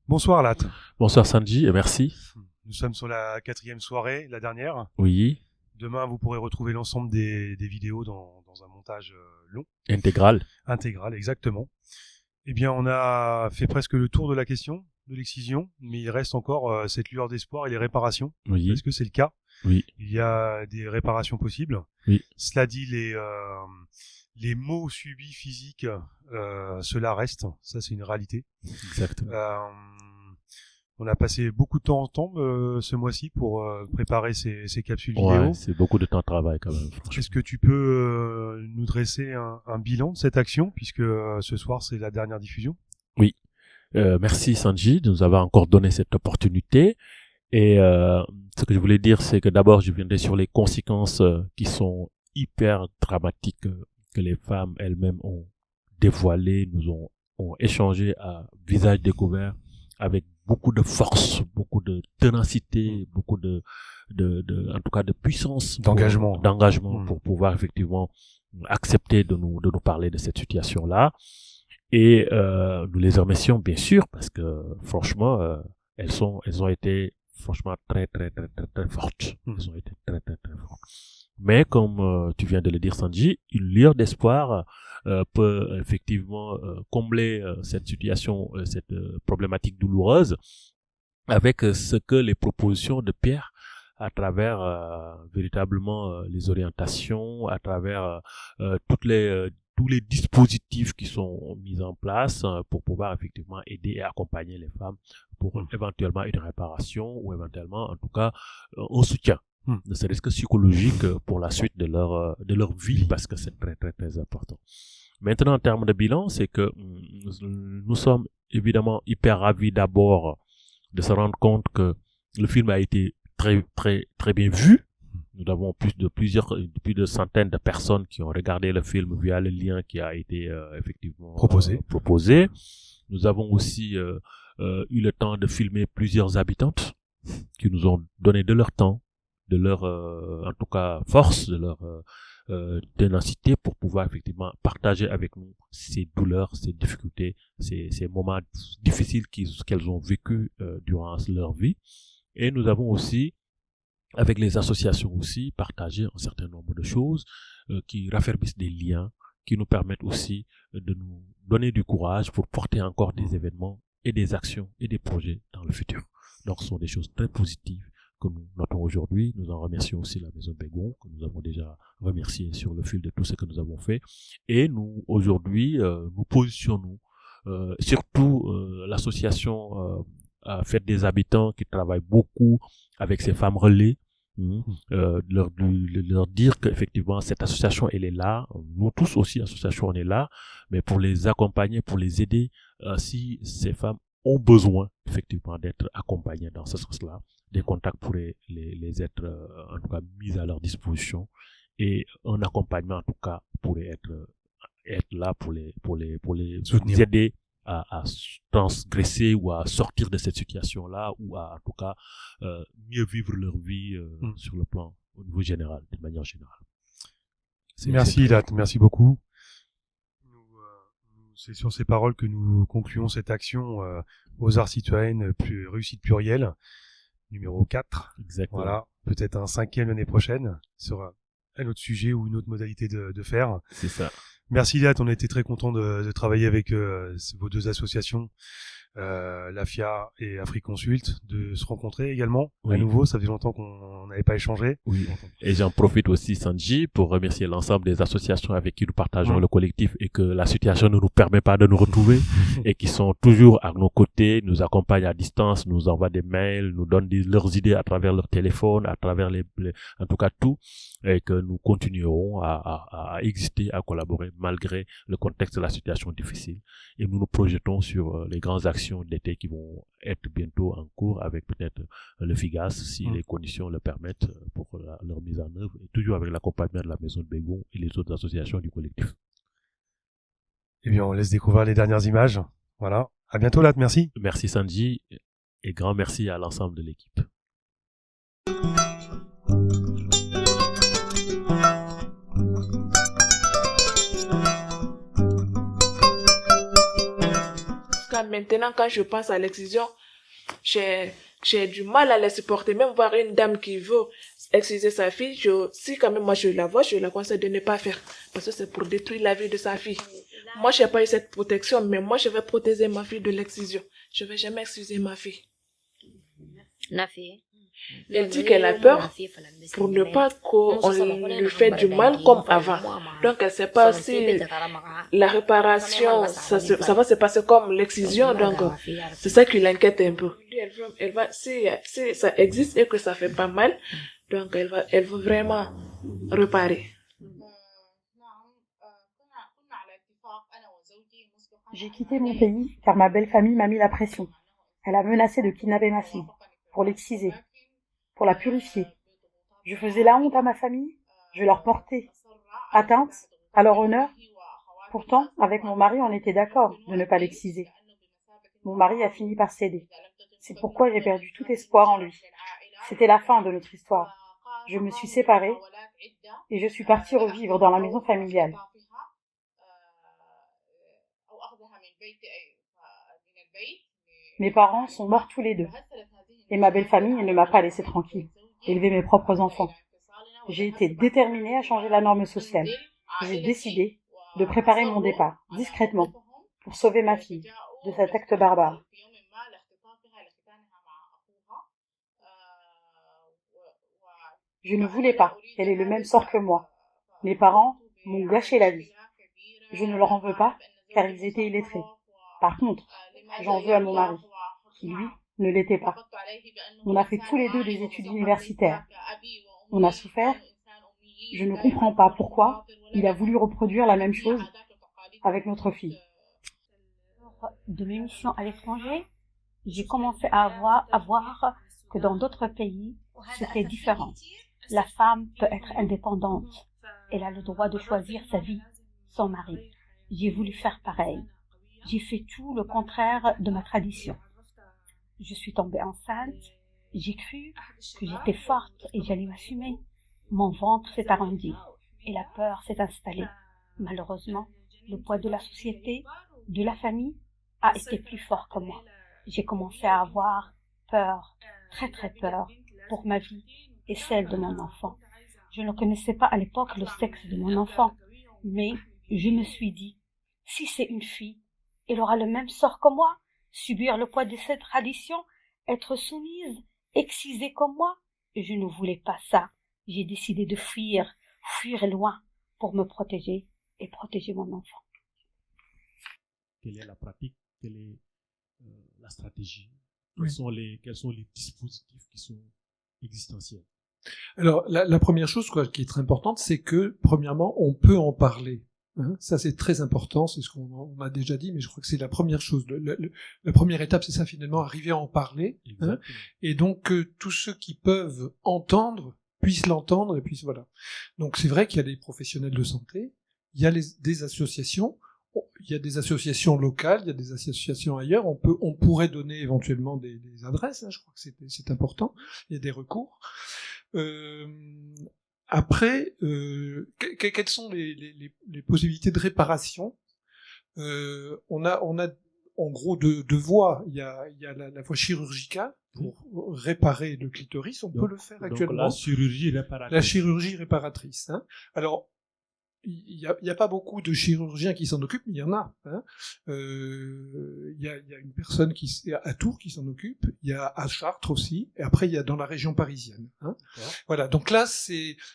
Bonsoir Lat. Bonsoir Sanji et merci. Nous sommes sur la 4e soirée, la dernière. Oui. Demain, vous pourrez retrouver l'ensemble des vidéos dans un montage long. Intégral, exactement. Eh bien, on a fait presque le tour de la question de l'excision, mais il reste encore cette lueur d'espoir et les réparations. Oui. Est-ce que c'est le cas? Oui. Il y a des réparations possibles. Oui. Cela dit, les maux subis physiques, cela reste. Ça, c'est une réalité. Exactement. On a passé beaucoup de temps ensemble ce mois-ci pour préparer ces capsules vidéo. Ouais, c'est beaucoup de temps de travail quand même. Est-ce que tu peux nous dresser un bilan de cette action, puisque ce soir c'est la dernière diffusion? Oui. Merci Sanji de nous avoir encore donné cette opportunité. Et ce que je voulais dire, c'est que d'abord je viendrai sur les conséquences qui sont hyper dramatiques que les femmes elles-mêmes ont dévoilées, ont échangé à visage découvert avec beaucoup de force, beaucoup de ténacité, beaucoup en tout cas de puissance, d'engagement pour pouvoir effectivement accepter de nous parler de cette situation-là. Et nous les remercions bien sûr parce que franchement elles ont été franchement très fortes. Elles ont été très fortes. Mais comme tu viens de le dire Sanji, une lueur d'espoir peut effectivement combler cette situation, cette problématique douloureuse avec ce que les propositions de Pierre à travers véritablement les orientations, à travers tous les dispositifs qui sont mis en place pour pouvoir effectivement aider et accompagner les femmes pour éventuellement une réparation ou éventuellement en tout cas un soutien. Ne serait-ce que psychologique pour la suite de leur vie parce que c'est très important. Maintenant en termes de bilan, c'est que nous sommes évidemment hyper ravis d'abord de se rendre compte que le film a été très bien vu. Nous avons plus de centaines de personnes qui ont regardé le film via le lien qui a été effectivement proposé. Nous avons aussi eu le temps de filmer plusieurs habitantes qui nous ont donné de leur temps, de leur en tout cas force, de leur ténacité pour pouvoir effectivement partager avec nous ces douleurs, ces difficultés, ces moments difficiles qu'elles ont vécu durant leur vie. Et nous avons aussi avec les associations aussi partagé un certain nombre de choses qui raffermissent des liens, qui nous permettent aussi de nous donner du courage pour porter encore des événements et des actions et des projets dans le futur. Donc ce sont des choses très positives que nous notons aujourd'hui. Nous en remercions aussi la Maison Bégon, que nous avons déjà remercié sur le fil de tout ce que nous avons fait. Et nous, aujourd'hui, nous positionnons, surtout l'association Fête des Habitants qui travaille beaucoup avec ces femmes relais, leur dire qu'effectivement cette association elle est là, nous tous aussi association on est là, mais pour les accompagner, pour les aider si ces femmes ont besoin effectivement d'être accompagnées dans ce sens-là, des contacts pourraient les être en tout cas mis à leur disposition et un accompagnement en tout cas pourrait être là pour les aider à transgresser ou à sortir de cette situation-là ou à en tout cas mieux vivre leur vie sur le plan au niveau général, de manière générale. Merci Lat, merci beaucoup. C'est sur ces paroles que nous concluons cette action aux Arts Citoyennes réussite plurielle numéro 4. Exactement. Voilà, peut-être un 5e l'année prochaine sur un autre sujet ou une autre modalité de faire. C'est ça. Merci Lat, on a été très content de travailler avec vos deux associations la FIA et AfriConsult, de se rencontrer également. Oui. À nouveau, ça faisait longtemps qu'on n'avait pas échangé. Oui. Et j'en profite aussi, Sanji, pour remercier l'ensemble des associations avec qui nous partageons le collectif et que la situation ne nous permet pas de nous retrouver et qui sont toujours à nos côtés, nous accompagnent à distance, nous envoient des mails, nous donnent leurs idées à travers leur téléphone, à travers en tout cas tout, et que nous continuerons à exister, à collaborer malgré le contexte de la situation difficile. Et nous nous projetons sur les grandes actions d'été qui vont être bientôt en cours avec peut-être le FIGAS si les conditions le permettent pour leur mise en œuvre, et toujours avec l'accompagnement de la Maison de Bégon et les autres associations du collectif. Eh bien, on laisse découvrir les dernières images. Voilà. À bientôt, Lat. Merci. Merci, Sanji, et grand merci à l'ensemble de l'équipe. Maintenant, quand je pense à l'excision, j'ai du mal à la supporter. Même voir une dame qui veut exciser sa fille, si quand même moi je la vois, je la conseille de ne pas faire. Parce que c'est pour détruire la vie de sa fille. Moi, je n'ai pas eu cette protection, mais moi, je vais protéger ma fille de l'excision. Je ne vais jamais exciser ma fille. Elle dit qu'elle a peur pour ne pas qu'on lui fait du mal comme avant. Donc, elle ne sait pas si la réparation, ça va se passer comme l'excision. Donc, c'est ça qui l'inquiète un peu. Elle va, si ça existe et que ça fait pas mal, donc elle veut vraiment réparer. J'ai quitté mon pays car ma belle famille m'a mis la pression. Elle a menacé de kidnapper ma fille pour l'exciser, pour la purifier. Je faisais la honte à ma famille, je leur portais atteinte à leur honneur. Pourtant, avec mon mari, on était d'accord de ne pas l'exciser. Mon mari a fini par céder. C'est pourquoi j'ai perdu tout espoir en lui. C'était la fin de notre histoire. Je me suis séparée et je suis partie revivre dans la maison familiale. Mes parents sont morts tous les deux. Et ma belle famille ne m'a pas laissé tranquille, élever mes propres enfants. J'ai été déterminée à changer la norme sociale. J'ai décidé de préparer mon départ, discrètement, pour sauver ma fille de cet acte barbare. Je ne voulais pas qu'elle ait le même sort que moi. Mes parents m'ont gâché la vie. Je ne leur en veux pas, car ils étaient illettrés. Par contre, j'en veux à mon mari, qui lui ne l'était pas. On a fait tous les deux des études universitaires. On a souffert. Je ne comprends pas pourquoi il a voulu reproduire la même chose avec notre fille. De mes missions à l'étranger, j'ai commencé à voir que dans d'autres pays, c'était différent. La femme peut être indépendante. Elle a le droit de choisir sa vie, son mari. J'ai voulu faire pareil. J'ai fait tout le contraire de ma tradition. Je suis tombée enceinte, j'ai cru que j'étais forte et j'allais m'assumer. Mon ventre s'est arrondi et la peur s'est installée. Malheureusement, le poids de la société, de la famille, a été plus fort que moi. J'ai commencé à avoir peur, très très peur, pour ma vie et celle de mon enfant. Je ne connaissais pas à l'époque le sexe de mon enfant, mais je me suis dit, si c'est une fille, elle aura le même sort que moi. Subir le poids de cette tradition, être soumise, excisée comme moi. Je ne voulais pas ça. J'ai décidé de fuir loin pour me protéger et protéger mon enfant. Quelle est la pratique? Quelle est la stratégie? Oui. Quels sont les dispositifs qui sont existentiels? Alors, la première chose qui est très importante, c'est que, premièrement, on peut en parler. Ça, c'est très important, c'est ce qu'on a déjà dit, mais je crois que c'est la première chose. La première étape, c'est ça, finalement, arriver à en parler. Et donc, que tous ceux qui peuvent entendre puissent l'entendre, et puis voilà. Donc, c'est vrai qu'il y a des professionnels de santé, il y a des associations, il y a des associations locales, il y a des associations ailleurs, on pourrait donner éventuellement des adresses, je crois que c'est important, il y a des recours. Après, quelles sont les possibilités de réparation? On a en gros deux voies. Il y a la voie chirurgicale pour réparer le clitoris. On peut le faire actuellement. Donc la chirurgie réparatrice. La chirurgie réparatrice. Alors, il y a pas beaucoup de chirurgiens qui s'en occupent, mais il y en a. Hein. Il y a une personne à Tours qui s'en occupe, il y a à Chartres aussi, et après il y a dans la région parisienne. Hein. Voilà. Donc là,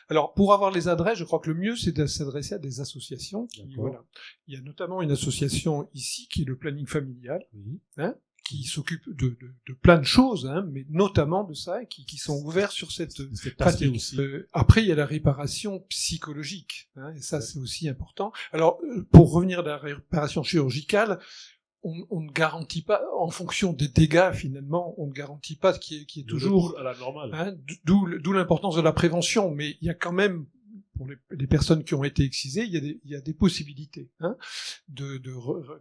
alors pour avoir les adresses, je crois que le mieux c'est de s'adresser à des associations. Voilà. Il y a notamment une association ici qui est le planning familial. Hein, qui s'occupent de plein de choses, hein, mais notamment de ça, qui sont ouverts sur cette pratique. Aussi. Après, il y a la réparation psychologique, hein, et ça, c'est aussi important. Alors, pour revenir à la réparation chirurgicale, on ne garantit pas, en fonction des dégâts, finalement, on ne garantit pas qu'il y ait toujours... à la normale. Hein, d'où l'importance de la prévention, mais il y a quand même... Pour les personnes qui ont été excisées, il y a des possibilités, hein,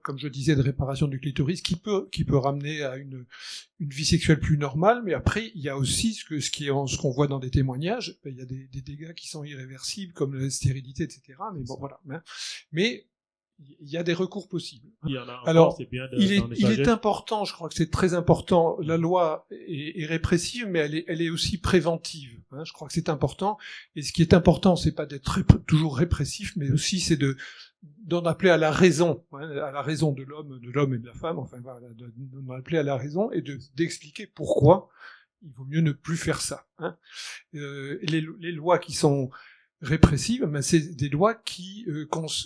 comme je disais, de réparation du clitoris qui peut ramener à une vie sexuelle plus normale. Mais après, il y a aussi ce qu'on voit dans des témoignages. Il y a des dégâts qui sont irréversibles, comme la stérilité, etc. Mais bon, voilà. Hein. Mais il y a des recours possibles. Il y en a encore, alors, c'est bien il est important, je crois que c'est très important, la loi est répressive, mais elle est aussi préventive. Hein, je crois que c'est important. Et ce qui est important, c'est pas d'être toujours répressif, mais aussi c'est d'en appeler à la raison, hein, à la raison de l'homme et de la femme, enfin voilà, d'en appeler à la raison et d'expliquer pourquoi il vaut mieux ne plus faire ça. Hein. Les lois qui sont répressives, mais c'est des lois qui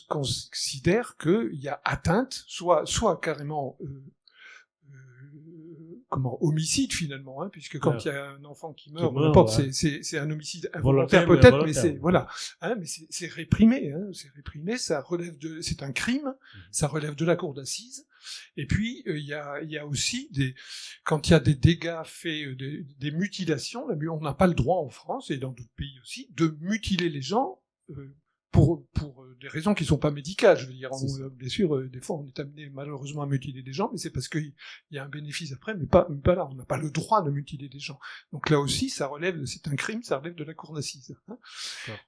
considèrent qu'il y a atteinte, soit carrément homicide finalement, hein, puisque quand il y a un enfant qui meurt, n'importe, c'est un homicide involontaire peut-être, mais c'est voilà, hein, mais c'est réprimé, hein, c'est réprimé, c'est un crime, ça relève de la cour d'assises. Et puis il y a aussi quand il y a des dégâts faits, des mutilations, on n'a pas le droit en France et dans d'autres pays aussi de mutiler les gens pour des raisons qui sont pas médicales. Je veux dire, bien sûr, des fois on est amené malheureusement à mutiler des gens, mais c'est parce qu'il y a un bénéfice après, mais pas là. On n'a pas le droit de mutiler des gens. Donc là aussi, c'est un crime, ça relève de la cour d'assises. Hein.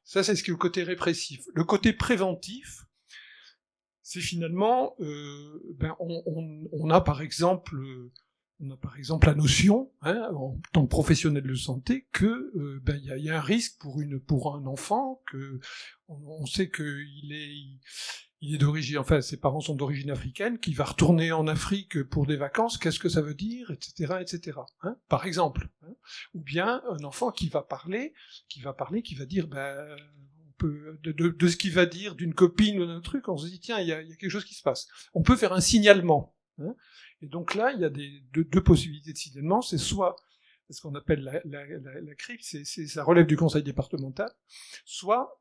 Ça, c'est ce qui est le côté répressif. Le côté préventif, c'est finalement, on a par exemple la notion, hein, en tant que professionnel de santé, que y a un risque pour un enfant, que on sait qu'il est d'origine, enfin ses parents sont d'origine africaine, qui va retourner en Afrique pour des vacances, qu'est-ce que ça veut dire, etc., etc. Hein, par exemple, hein. Ou bien un enfant qui va parler, qui va dire de ce qu'il va dire d'une copine ou d'un truc, on se dit tiens, il y a quelque chose qui se passe. On peut faire un signalement. Hein. Et donc là, il y a deux possibilités de signalement. C'est soit ce qu'on appelle la CRIP, ça relève du conseil départemental, soit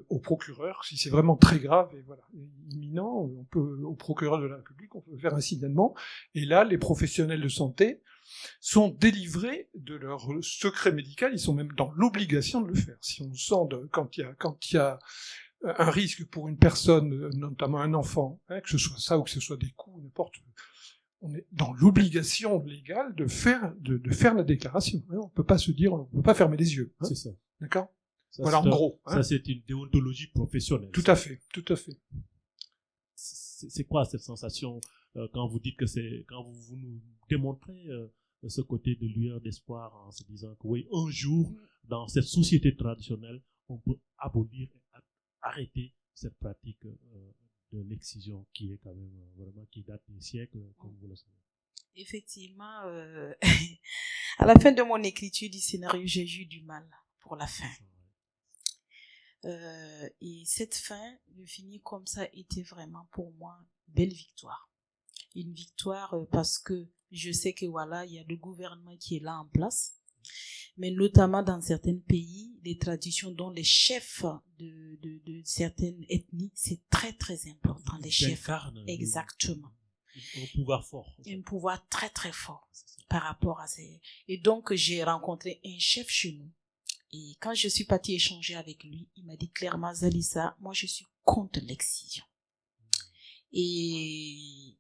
au procureur, si c'est vraiment très grave et voilà, imminent, au procureur de la République, on peut faire un signalement. Et là, les professionnels de santé sont délivrés de leur secret médical, ils sont même dans l'obligation de le faire. Si on sent quand il y a un risque pour une personne, notamment un enfant, hein, que ce soit ça ou que ce soit des coups, n'importe, on est dans l'obligation légale de faire la déclaration. Hein. On peut pas se dire, on peut pas fermer les yeux. Hein. C'est ça. D'accord. Voilà, en gros. Ça, c'est une déontologie professionnelle. Tout à fait, tout à fait. C'est quoi cette sensation quand vous dites quand vous nous démontrez ce côté de lueur d'espoir en se disant que oui, un jour, dans cette société traditionnelle, on peut abolir et arrêter cette pratique de l'excision qui est quand même vraiment, qui date des siècles, comme vous le savez. Effectivement, à la fin de mon écriture du scénario, j'ai eu du mal pour la fin. Et cette fin, de finir comme ça, était vraiment pour moi une belle victoire. Une victoire parce que je sais que voilà, il y a le gouvernement qui est là en place, mais notamment dans certains pays, les traditions dont les chefs de certaines ethnies, c'est très très important. Les chefs, exactement. Un pouvoir fort. Un pouvoir très très fort par rapport à ces. Et donc j'ai rencontré un chef chez nous. Et quand je suis partie échanger avec lui, il m'a dit clairement, Zalissa, moi je suis contre l'excision. Et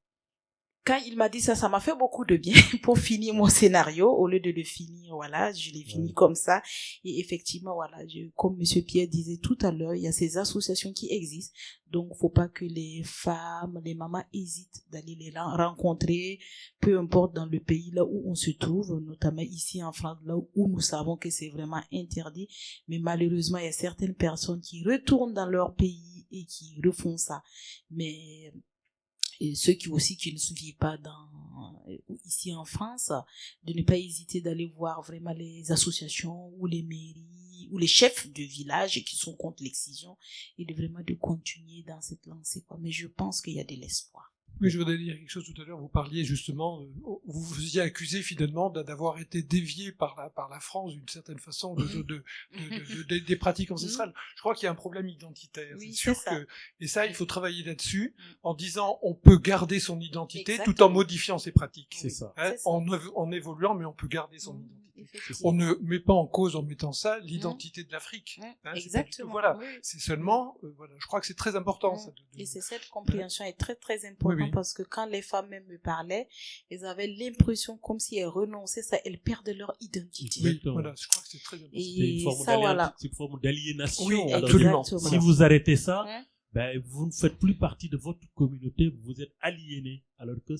quand il m'a dit ça, ça m'a fait beaucoup de bien pour finir mon scénario. Au lieu de le finir, voilà, je l'ai fini comme ça. Et effectivement, voilà, comme Monsieur Pierre disait tout à l'heure, il y a ces associations qui existent. Donc, faut pas que les femmes, les mamans hésitent d'aller les rencontrer, peu importe dans le pays là où on se trouve, notamment ici en France, là où nous savons que c'est vraiment interdit. Mais malheureusement, il y a certaines personnes qui retournent dans leur pays et qui refont ça. Mais et ceux qui ne se vivent pas ici en France, de ne pas hésiter d'aller voir vraiment les associations ou les mairies ou les chefs de village qui sont contre l'excision et de continuer dans cette lancée, quoi. Mais je pense qu'il y a de l'espoir. Oui, je voudrais dire quelque chose tout à l'heure. Vous parliez justement, vous vous y accusez finalement d'avoir été dévié par la France d'une certaine façon des pratiques ancestrales. Je crois qu'il y a un problème identitaire. Oui, c'est sûr ça. Et ça, il faut travailler là-dessus en disant on peut garder son identité tout en modifiant ses pratiques. C'est ça. Hein, en évoluant, mais on peut garder son identité. Effectivement. On ne met pas en cause en mettant ça l'identité de l'Afrique. Hein, exactement. Voilà. Oui. C'est seulement, je crois que c'est très important. Ça, Et c'est cette compréhension est très très importante parce que quand les femmes même me parlaient, elles avaient l'impression comme si elles renonçaient, ça, elles perdent leur identité. Oui, voilà, je crois que c'est très important. C'est une forme d'aliénation. Oui, alors, absolument. Si vous arrêtez ça, vous ne faites plus partie de votre communauté, vous êtes aliéné, alors que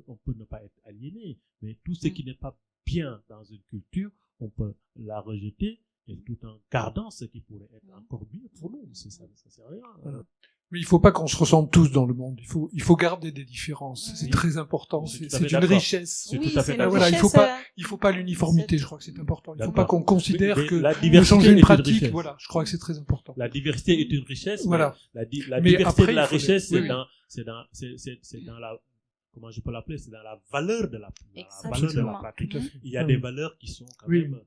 on peut ne pas être aliéné, mais tout ce qui n'est pas bien dans une culture, on peut la rejeter, et tout en gardant ce qui pourrait être encore bien pour nous. Ça sert à rien. Voilà. Mais il faut pas qu'on se ressemble tous dans le monde. Il faut garder des différences. C'est très important. C'est une richesse. Oui, tout à fait voilà, il faut pas l'uniformité. Je crois que c'est important. Il faut pas qu'on considère que la diversité changer une est pratique. une Voilà, je crois que c'est très important. La diversité est une richesse. Voilà. La diversité après, de la richesse, c'est dans la, comment je peux l'appeler, c'est dans la valeur de la pratique. Tout à fait. Il y a des valeurs qui sont quand même,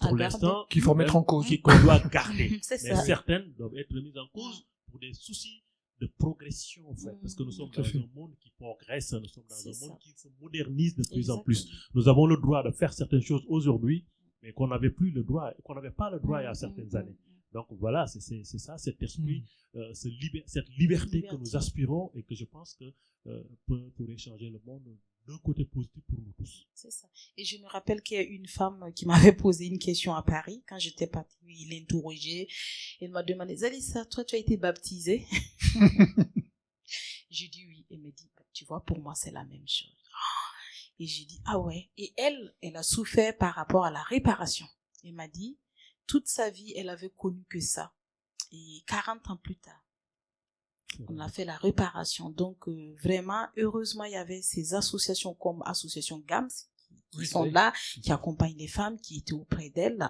pour l'instant, qu'il faut mettre en cause, qu'on doit garder. Mais ça. certaines doivent être mises en cause pour des soucis de progression, en fait, parce que nous sommes dans un monde qui progresse, nous sommes dans un monde qui se modernise de plus en plus. Nous avons le droit de faire certaines choses aujourd'hui, mais qu'on n'avait pas le droit il y a certaines années. Donc voilà, c'est ça, cet esprit, cette liberté que nous aspirons et que je pense que pourrait changer le monde d'un côté positif pour nous tous. C'est ça. Et je me rappelle qu'il y a une femme qui m'avait posé une question à Paris quand j'étais partie. Il l'interrogeait. Elle m'a demandé, Zalissa, toi tu as été baptisée? J'ai dit oui. Elle me dit, tu vois, pour moi c'est la même chose. Et j'ai dit, ah ouais. Et elle a souffert par rapport à la réparation. Elle m'a dit, toute sa vie, elle avait connu que ça. Et 40 ans plus tard, on a fait la réparation. Donc, vraiment, heureusement, il y avait ces associations comme Association GAMS qui sont là, qui accompagnent les femmes, qui étaient auprès d'elles.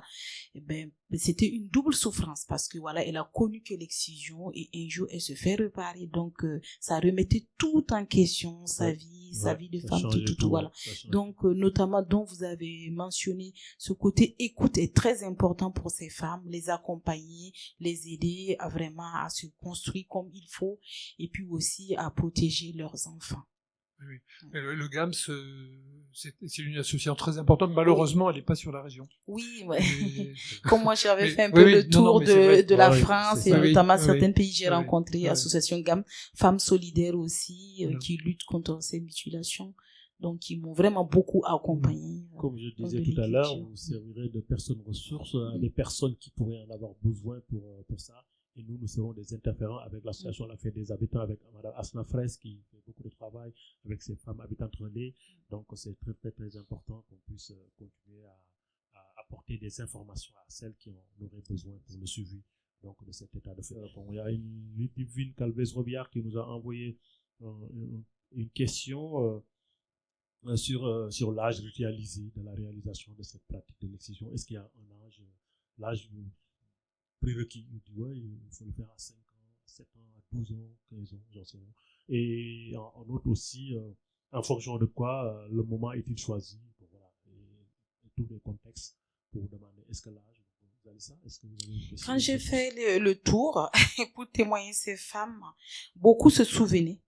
Et ben, c'était une double souffrance parce que voilà, elle a connu que l'excision et un jour, elle se fait réparer. Donc, ça remettait tout en question, sa vie de femme, tout, voilà. Donc, notamment, dont vous avez mentionné, ce côté écoute est très important pour ces femmes, les accompagner, les aider à vraiment à se construire comme il faut et puis aussi à protéger leurs enfants. Oui. Le GAMS, c'est une association très importante. Malheureusement, elle n'est pas sur la région. Oui, ouais. Comme moi, j'avais fait un peu le tour de la France et notamment certains pays, j'ai rencontré l'association GAMS, Femmes Solidaires aussi, qui luttent contre ces mutilations. Donc, ils m'ont vraiment beaucoup accompagné. Comme je disais tout à l'heure, vous servirez de personnes ressources à des personnes qui pourraient en avoir besoin pour ça. Et nous serons des interférents avec l'association La Fête des Habitants, avec Mme Asna Fraisse qui fait beaucoup de travail avec ces femmes habitantes relais. Donc, c'est très, très, très important qu'on puisse continuer à apporter des informations à celles qui en auraient besoin pour le suivi donc, de cet état de fait. Il y a une Ludivine Calvez-Robillard qui nous a envoyé une question sur l'âge ritualisé de la réalisation de cette pratique de l'excision. Est-ce qu'il y a un âge, l'âge prérequis? Il dit, ouais, il faut le faire à 5 ans, 7 ans, à 12 ans, 15 ans, j'en sais rien. Et en outre aussi, en fonction de quoi le moment est-il choisi, bon, voilà, et tous les contextes pour demander est-ce que l'âge, vous avez ça? Est-ce que vous avez une question? Quand j'ai fait le tour pour témoigner ces femmes, beaucoup se souvenaient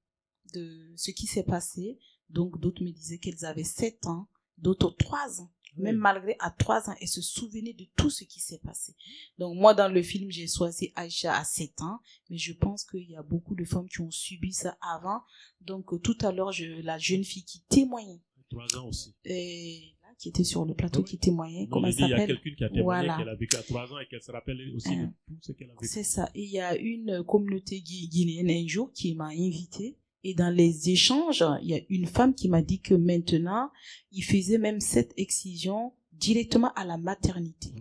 de ce qui s'est passé. Donc d'autres me disaient qu'elles avaient 7 ans, d'autres 3 ans. Même malgré à 3 ans, elle se souvenait de tout ce qui s'est passé. Donc moi, dans le film, j'ai choisi Aïcha à 7 ans, mais je pense qu'il y a beaucoup de femmes qui ont subi ça avant. Donc tout à l'heure, la jeune fille qui témoignait. 3 ans aussi. Qui était sur le plateau, qui témoignait. Comment elle s'appelle? Il y a quelqu'un qui a témoigné qu'elle a vécu à 3 ans et qu'elle se rappelle aussi de tout ce qu'elle a vécu. C'est ça. Et il y a une communauté guinéenne un jour qui m'a invitée. Et dans les échanges, il y a une femme qui m'a dit que maintenant, il faisait même cette excision directement à la maternité.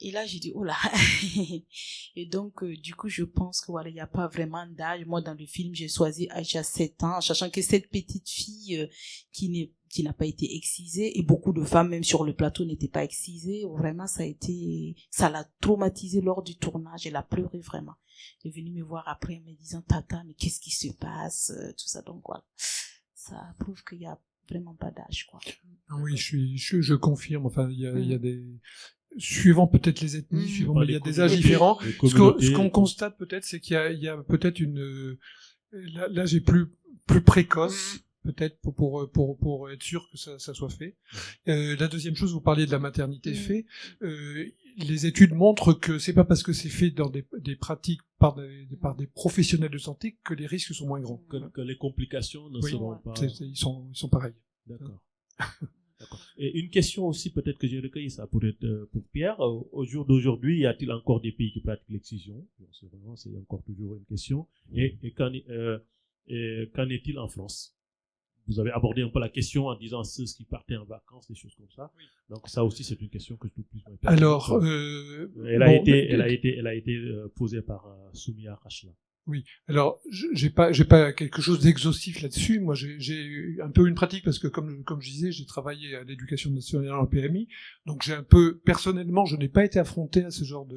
Et là, j'ai dit, oh là. Et donc, du coup, je pense que voilà, il n'y a pas vraiment d'âge. Moi, dans le film, j'ai choisi Aïcha 7 ans, sachant que cette petite fille qui n'a pas été excisée, et beaucoup de femmes, même sur le plateau, n'étaient pas excisées. Vraiment, ça l'a traumatisée lors du tournage. Elle a pleuré vraiment. Elle est venue me voir après en me disant, Tata, mais qu'est-ce qui se passe? Tout ça, donc voilà. Ça prouve qu'il n'y a vraiment pas d'âge, quoi. Oui, je confirme. Enfin, il y a des, suivant peut-être les ethnies, mais il y a des âges différents. Ce qu'on constate peut-être, c'est qu'il y a peut-être l'âge est plus précoce, peut-être pour être sûr que ça soit fait. La deuxième chose, vous parliez de la maternité fait. Les études montrent que c'est pas parce que c'est fait dans des pratiques par des professionnels de santé que les risques sont moins grands. Que les complications ne seront pas... Ils sont pareils. D'accord. D'accord. Et une question aussi, peut-être que j'ai recueilli, ça pourrait être pour Pierre. Au jour d'aujourd'hui, y a-t-il encore des pays qui pratiquent l'excision? C'est encore toujours une question. Et qu'en est-il en France? Vous avez abordé un peu la question en disant ceux qui partaient en vacances, des choses comme ça. Oui. Donc ça aussi, c'est une question que je trouve plus intéressante. Alors, elle a été posée par Soumia Rachla. Oui. Alors, j'ai pas quelque chose d'exhaustif là-dessus. Moi, j'ai un peu une pratique parce que comme je disais, j'ai travaillé à l'éducation nationale en PMI. Donc j'ai un peu, personnellement, je n'ai pas été affronté à ce genre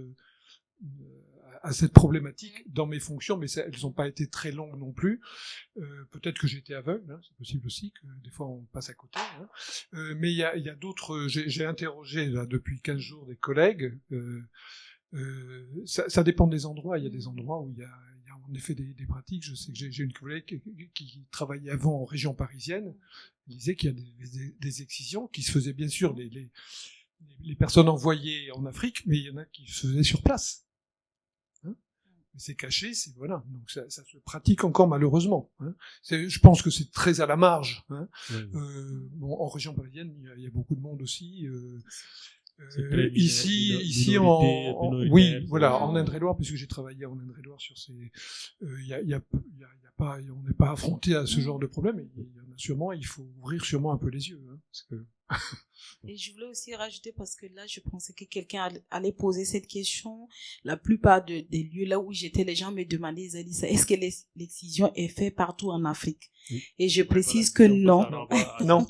à cette problématique dans mes fonctions, mais elles n'ont pas été très longues non plus. Peut-être que j'étais aveugle, hein, c'est possible aussi que des fois on passe à côté. Hein. Mais il y a d'autres. J'ai interrogé là depuis 15 jours des collègues. Ça dépend des endroits. Il y a des endroits où il y a en effet des pratiques. Je sais que j'ai une collègue qui travaillait avant en région parisienne. Elle disait qu'il y a des excisions qui se faisaient bien sûr les personnes envoyées en Afrique, mais il y en a qui se faisaient sur place. Hein, mais c'est caché, voilà. Donc ça se pratique encore malheureusement. Hein. Je pense que c'est très à la marge. Hein. En région parisienne, il y a beaucoup de monde aussi. Ici en Indre-et-Loire, puisque j'ai travaillé en Indre-et-Loire sur ces, on n'est pas affronté à ce genre de problème. Il y en a sûrement, il faut ouvrir sûrement un peu les yeux. Hein, parce que... Et je voulais aussi rajouter, parce que là, je pensais que quelqu'un allait poser cette question. La plupart des lieux là où j'étais, les gens me demandaient, Zalissa, est-ce que l'excision est faite partout en Afrique? Oui. Et je précise que non. Non.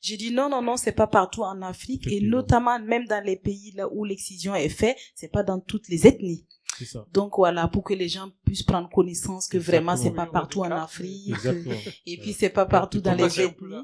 J'ai dit non, c'est pas partout en Afrique, et notamment même dans les pays là où l'excision est faite, c'est pas dans toutes les ethnies. C'est ça. Donc voilà, pour que les gens puissent prendre connaissance que vraiment c'est pas partout en Afrique, et puis c'est pas partout dans les ethnies.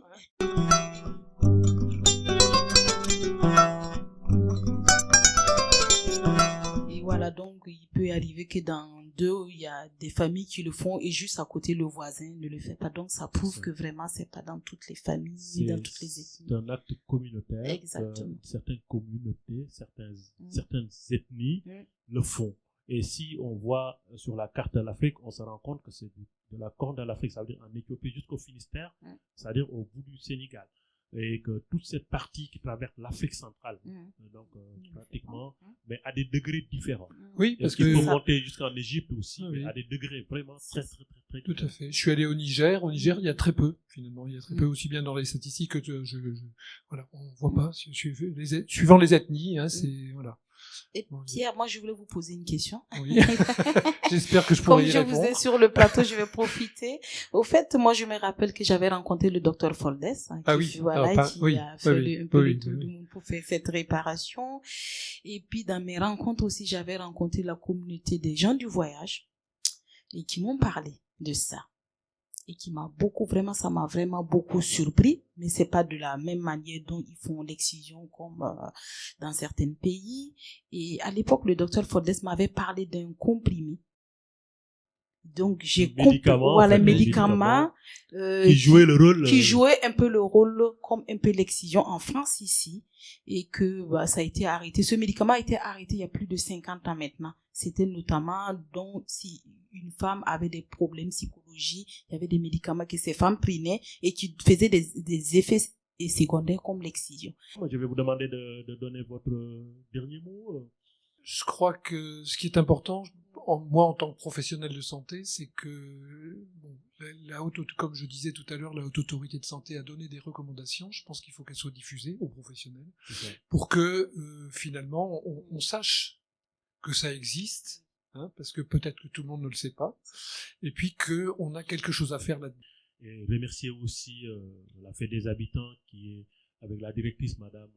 Voilà, donc il peut arriver que dans il y a des familles qui le font et juste à côté le voisin ne le fait pas. Donc ça prouve que vraiment c'est pas dans toutes les familles, dans toutes les ethnies. C'est un acte communautaire. Exactement. Certaines communautés, certaines ethnies le font. Et si on voit sur la carte de l'Afrique, on se rend compte que c'est de la Corne de l'Afrique, ça veut dire en Éthiopie jusqu'au Finistère, c'est-à-dire au bout du Sénégal. Et que toute cette partie qui traverse l'Afrique centrale, donc pratiquement, mais à des degrés différents. Oui, parce que il faut monter jusqu'en Égypte aussi, mais à des degrés vraiment très tout à fait. Je suis allé au Niger. Au Niger, il y a très peu, finalement. Il y a très peu, aussi bien dans les statistiques que voilà, on voit pas. Suivant les ethnies, hein, c'est, voilà. Et Pierre, moi je voulais vous poser une question. Oui. J'espère que je pourrai y répondre. Comme je vous ai sur le plateau, je vais profiter. Au fait, moi je me rappelle que j'avais rencontré le docteur Foldes, qui a fait un peu le tour du monde pour faire cette réparation. Et puis dans mes rencontres aussi, j'avais rencontré la communauté des gens du voyage et qui m'ont parlé de ça. Et qui ça m'a vraiment beaucoup surpris, mais c'est pas de la même manière dont ils font l'excision comme dans certains pays. Et à l'époque, le docteur Foldes m'avait parlé d'un comprimé. Donc j'ai compris, voilà, médicament qui jouait un peu le rôle comme un peu l'excision en France ici, et que ça a été arrêté. Ce médicament a été arrêté il y a plus de 50 ans maintenant. C'était notamment donc si une femme avait des problèmes psychologiques, il y avait des médicaments que ces femmes prenaient et qui faisaient des effets secondaires comme l'excision. Je vais vous demander de donner votre dernier mot. Je crois que ce qui est important, moi en tant que professionnel de santé, c'est que comme je disais tout à l'heure, la Haute Autorité de Santé a donné des recommandations. Je pense qu'il faut qu'elles soient diffusées aux professionnels pour que finalement on sache que ça existe, hein, parce que peut-être que tout le monde ne le sait pas, et puis qu'on a quelque chose à faire là-dedans. Et remercier aussi la Fête des Habitants qui est avec la directrice Madame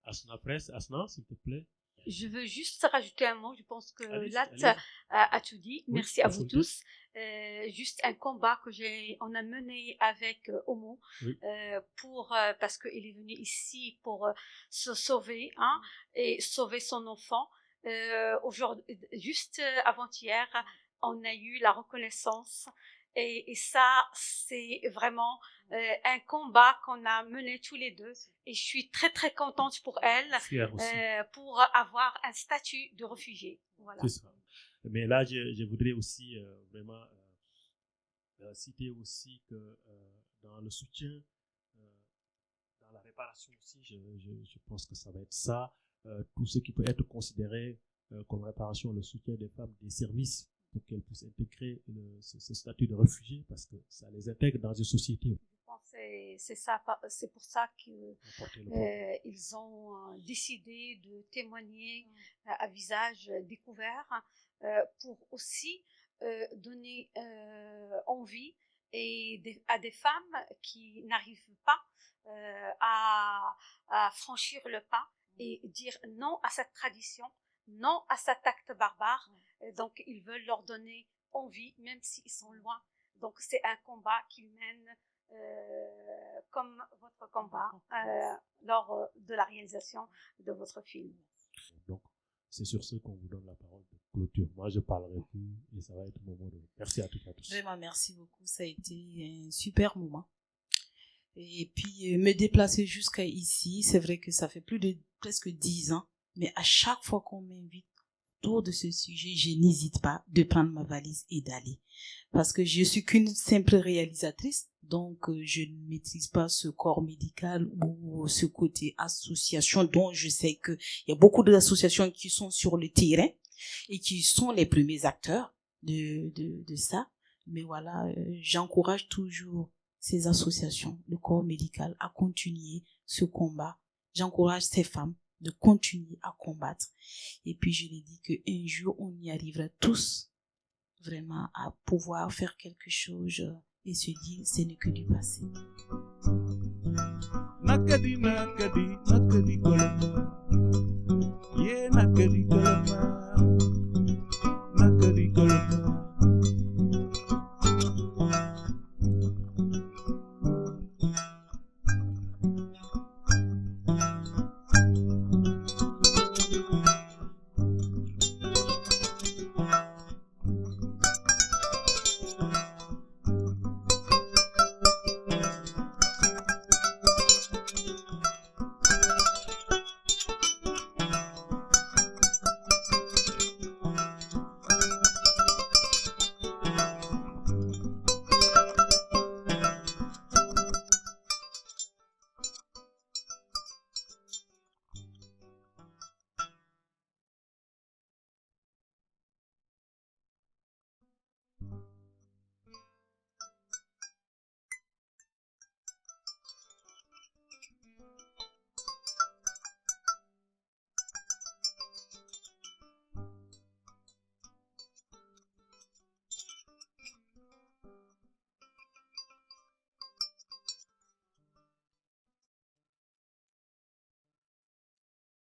Asna Press. Asna, s'il te plaît. Je veux juste rajouter un mot. Je pense que Lat a tout dit. Oui, merci à vous tous. Juste un combat que on a mené avec Omo parce qu'il est venu ici pour se sauver, hein, et sauver son enfant. Aujourd'hui, juste avant-hier, on a eu la reconnaissance. Et ça, c'est vraiment un combat qu'on a mené tous les deux. Et je suis très, très contente pour elle, pour avoir un statut de réfugié. Voilà. C'est ça. Mais là, je voudrais aussi vraiment citer aussi que dans le soutien, dans la réparation aussi, je pense que ça va être ça. Tout ce qui peut être considéré comme réparation, le soutien des femmes, des services, pour qu'elles puissent intégrer ce statut de réfugié, parce que ça les intègre dans une société. Je pense que c'est pour ça qu'ils ont décidé de témoigner à visage découvert, pour aussi donner envie à des femmes qui n'arrivent pas à franchir le pas et dire non à cette tradition, non à cet acte barbare. Donc, ils veulent leur donner envie, même s'ils sont loin. Donc, c'est un combat qu'ils mènent comme votre combat lors de la réalisation de votre film. Donc, c'est sur ce qu'on vous donne la parole de clôture. Moi, je parlerai plus et ça va être un moment de... Merci à toutes et à tous. Vraiment, merci beaucoup. Ça a été un super moment. Et puis, me déplacer jusqu'à ici, c'est vrai que ça fait plus de presque 10 ans. Mais à chaque fois qu'on m'invite autour de ce sujet, je n'hésite pas de prendre ma valise et d'aller. Parce que je suis qu'une simple réalisatrice, donc je ne maîtrise pas ce corps médical ou ce côté association dont je sais qu'il y a beaucoup d'associations qui sont sur le terrain et qui sont les premiers acteurs de ça. Mais voilà, j'encourage toujours ces associations, le corps médical, à continuer ce combat. J'encourage ces femmes de continuer à combattre. Et puis je l'ai dit qu'un jour, on y arrivera tous vraiment à pouvoir faire quelque chose et se dire ce n'est que du passé. Nakadi, nakadi, nakadi, koloma. Yeah, nakadi, koloma.